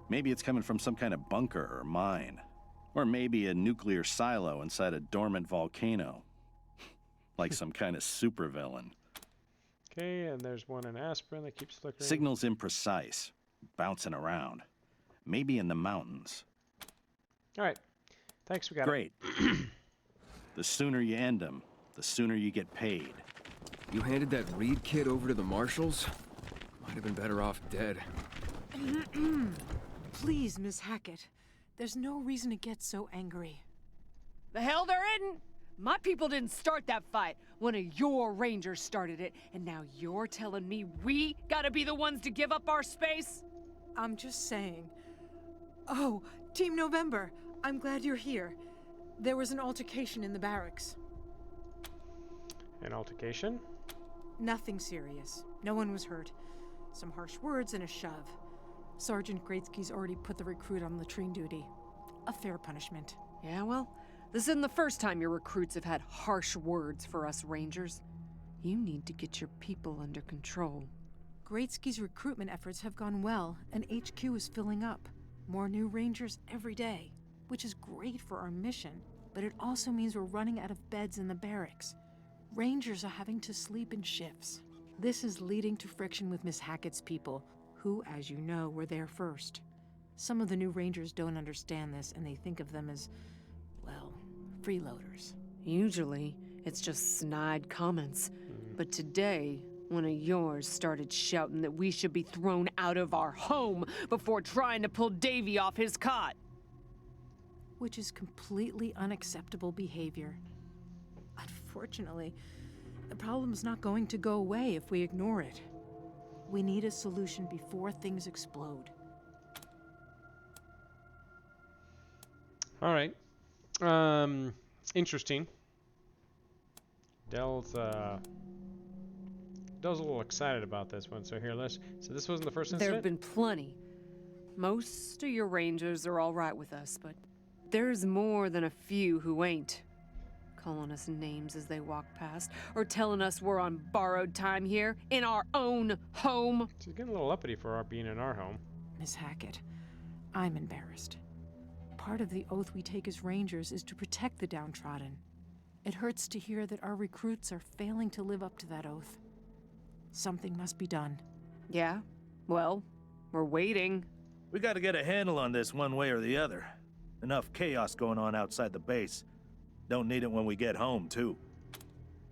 Speaker 7: Maybe it's coming from some kind of bunker or mine. Or maybe a nuclear silo inside a dormant volcano. Like some kind of supervillain.
Speaker 1: Okay, and there's one in Aspen that keeps flickering.
Speaker 7: Signal's imprecise, bouncing around. Maybe in the mountains.
Speaker 1: All right. Thanks, we got
Speaker 7: Great. The sooner you end them, the sooner you get paid.
Speaker 21: You handed that Reed kid over to the marshals? Might have been better off dead.
Speaker 9: Please, Miss Hackett. There's no reason to get so angry.
Speaker 10: The hell there isn't! My people didn't start that fight. One of your rangers started it, and now you're telling me we gotta be the ones to give up our space?
Speaker 9: I'm just saying. Oh, Team November, I'm glad you're here. There was an altercation in the barracks.
Speaker 1: An altercation?
Speaker 9: Nothing serious. No one was hurt. Some harsh words and a shove. Sergeant Greatsky's already put the recruit on latrine duty. A fair punishment.
Speaker 10: Yeah, well, this isn't the first time your recruits have had harsh words for us Rangers. You need to get your people under control.
Speaker 9: Greatsky's recruitment efforts have gone well, and HQ is filling up. More new Rangers every day, which is great for our mission, but it also means we're running out of beds in the barracks. Rangers are having to sleep in shifts. This is leading to friction with Miss Hackett's people, who, as you know, were there first. Some of the new Rangers don't understand this, and they think of them as, well, freeloaders.
Speaker 10: Usually, it's just snide comments. But today, one of yours started shouting that we should be thrown out of our home before trying to pull Davy off his cot.
Speaker 9: Which is completely unacceptable behavior. Unfortunately, the problem's not going to go away if we ignore it. We need a solution before things explode.
Speaker 1: All right. Interesting. Dell's a little excited about this one, so here, so this wasn't the first incident?
Speaker 10: There have been plenty. Most of your Rangers are all right with us, but there's more than a few who ain't. Calling us names as they walk past, or telling us we're on borrowed time here, in our own home.
Speaker 1: She's getting a little uppity for our being in our home.
Speaker 9: Miss Hackett, I'm embarrassed. Part of the oath we take as Rangers is to protect the downtrodden. It hurts to hear that our recruits are failing to live up to that oath. Something must be done.
Speaker 10: Yeah? Well, we're waiting.
Speaker 24: We gotta get a handle on this one way or the other. Enough chaos going on outside the base. Don't need it when we get home, too.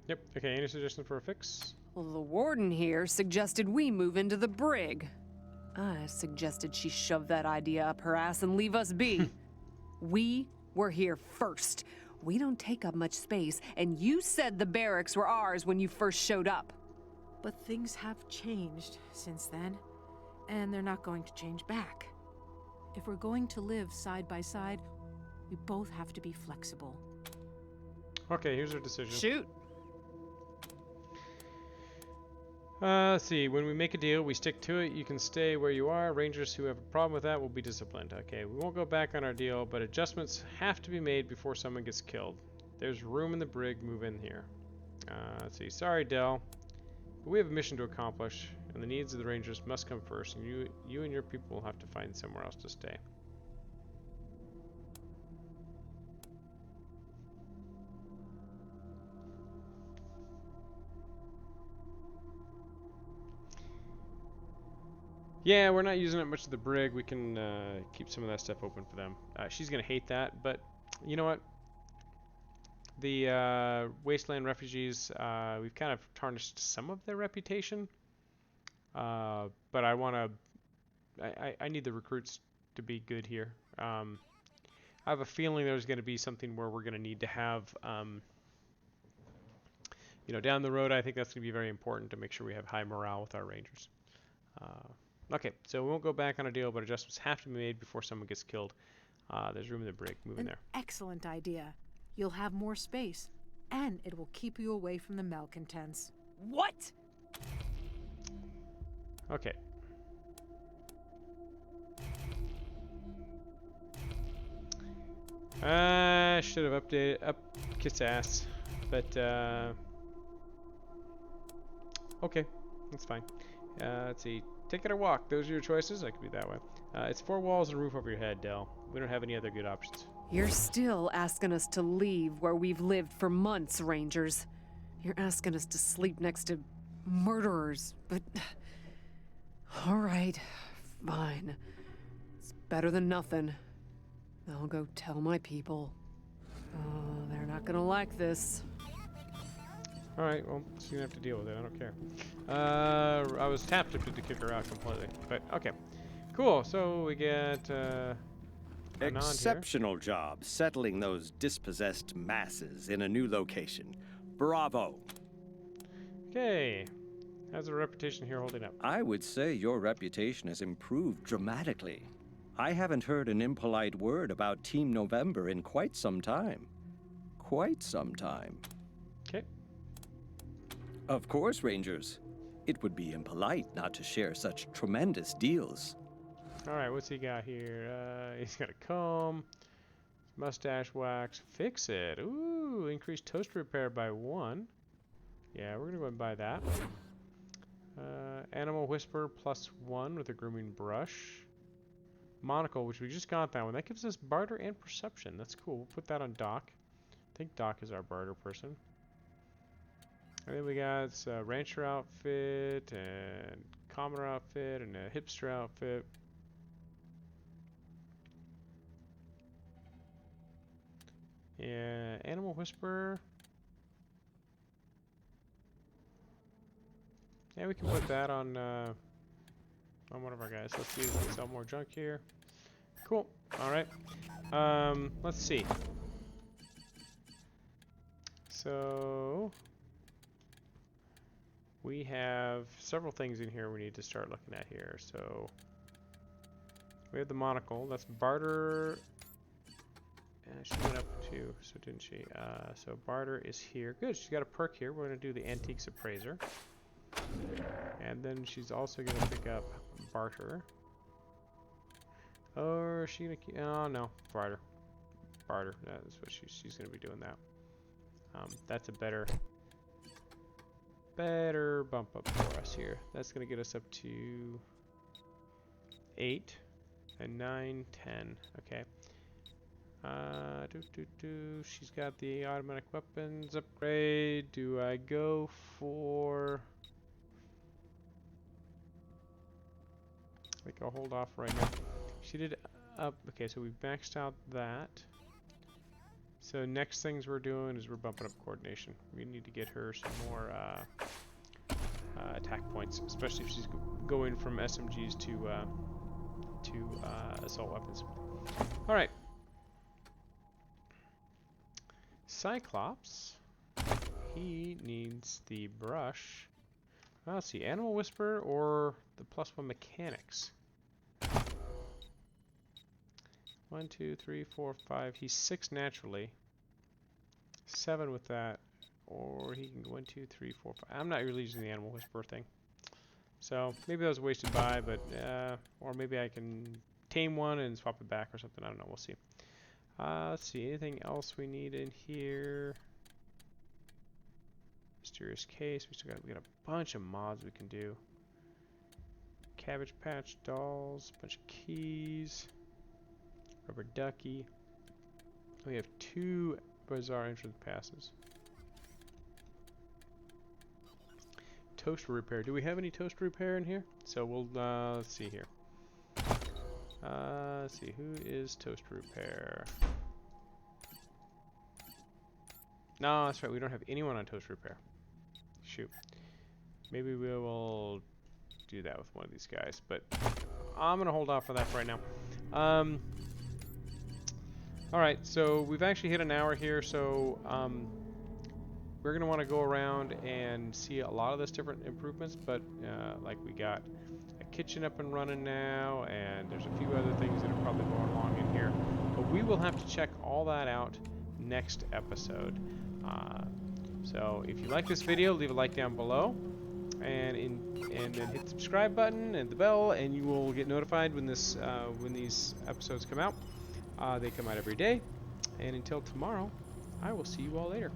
Speaker 1: Yep. Okay, any suggestion for a fix?
Speaker 10: Well, the warden here suggested we move into the brig. I suggested she shove that idea up her ass and leave us be. We were here first. We don't take up much space, and you said the barracks were ours when you first showed up.
Speaker 9: But things have changed since then, and they're not going to change back. If we're going to live side by side, we both have to be flexible.
Speaker 1: Okay, here's our decision.
Speaker 10: Shoot.
Speaker 1: Let's see. When we make a deal, we stick to it. You can stay where you are. Rangers who have a problem with that will be disciplined. Okay, we won't go back on our deal, but adjustments have to be made before someone gets killed. There's room in the brig. Move in here. Let's see. Sorry, Dell, but we have a mission to accomplish, and the needs of the Rangers must come first, and you and your people will have to find somewhere else to stay. Yeah, we're not using it much of the brig. We can keep some of that stuff open for them. She's going to hate that, but you know what? The Wasteland refugees, we've kind of tarnished some of their reputation. But I want to... I need the recruits to be good here. I have a feeling there's going to be something where we're going to need to have... you know, down the road, I think that's going to be very important to make sure we have high morale with our Rangers. Okay, so we won't go back on a deal, but adjustments have to be made before someone gets killed. There's room in the brig. Move in
Speaker 9: An
Speaker 1: there.
Speaker 9: excellent idea. You'll have more space, and it will keep you away from the malcontents.
Speaker 10: What?
Speaker 1: Okay. I should have updated up Kit's ass, but okay, that's fine. Let's see. Take it or walk. Those are your choices. I could be that way. It's 4 walls and a roof over your head, Del. We don't have any other good options.
Speaker 10: You're still asking us to leave where we've lived for months, Rangers. You're asking us to sleep next to murderers, but... All right, fine. It's better than nothing. I'll go tell my people. Oh, they're not gonna like this.
Speaker 1: Alright, well, so you're gonna have to deal with it. I don't care. I was tempted to kick her out completely, but okay. Cool, so we get
Speaker 11: exceptional job settling those dispossessed masses in a new location. Bravo.
Speaker 1: Okay. How's the reputation here holding up?
Speaker 11: I would say your reputation has improved dramatically. I haven't heard an impolite word about Team November in quite some time. Quite some time.
Speaker 1: Okay.
Speaker 11: Of course, Rangers. It would be impolite not to share such tremendous deals.
Speaker 1: Alright, what's he got here? He's got a comb, mustache wax, fix it. Ooh, increase toast repair by 1. Yeah, we're gonna go and buy that. Animal whisper +1 with a grooming brush. Monocle, which we just got that one. That gives us barter and perception. That's cool. We'll put that on Doc. I think Doc is our barter person. And then we got rancher outfit and commoner outfit and a hipster outfit. Yeah, animal whisperer. Yeah, we can put that on one of our guys. Let's see if we can sell more junk here. Cool. All right. Let's see. So we have several things in here we need to start looking at here. So we have the monocle. That's barter. She went up too, so didn't she? So barter is here. Good. She's got a perk here. We're going to do the antiques appraiser. And then she's also going to pick up barter. Or is she going to... Oh, no. Barter. Barter. That's what she's going to be doing that. That's a better bump up for us here. That's going to get us up to 8 and 9, 10. Okay. She's got the automatic weapons upgrade. Do I go for... I think I'll hold off right now. She did up. Okay, so we've maxed out that. So next things we're doing is we're bumping up coordination. We need to get her some more attack points, especially if she's going from SMGs to assault weapons. All right. Cyclops. He needs the brush. Well, let's see, Animal Whisperer or the +1 mechanics. 1, 2, 3, 4, 5. He's 6 naturally. 7 with that. Or he can go 1, 2, 3, 4, 5. I'm not really using the Animal Whisperer thing. So maybe that was a wasted buy, but or maybe I can tame one and swap it back or something. I don't know. We'll see. Let's see. Anything else we need in here? Mysterious case. We got a bunch of mods we can do. Cabbage Patch dolls, bunch of keys, rubber ducky. We have 2 bizarre entrance passes. Toaster repair. Do we have any toaster repair in here? So we'll let's see here. Let's see, who is toaster repair? No, that's right. We don't have anyone on toaster repair. Shoot. Maybe we will do that with one of these guys, but I'm gonna hold off on that for right now. Alright, so we've actually hit an hour here, so we're gonna want to go around and see a lot of this different improvements, but like we got a kitchen up and running now, and there's a few other things that are probably going along in here, but we will have to check all that out next episode. So if you like this video, leave a like down below, and then hit the subscribe button and the bell, and you will get notified when these episodes come out. They come out every day. And until tomorrow, I will see you all later.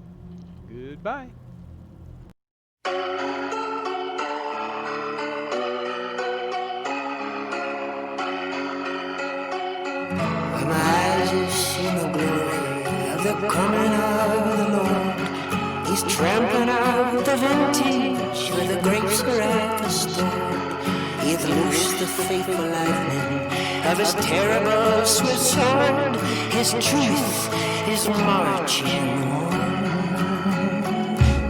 Speaker 1: Goodbye.
Speaker 12: My eyes have seen the glory of the coming of the Lord. He's trampling out the vintage where the grapes are at the store. He'th loosed the fateful lightning of his terrible swift sword. His truth is marching on.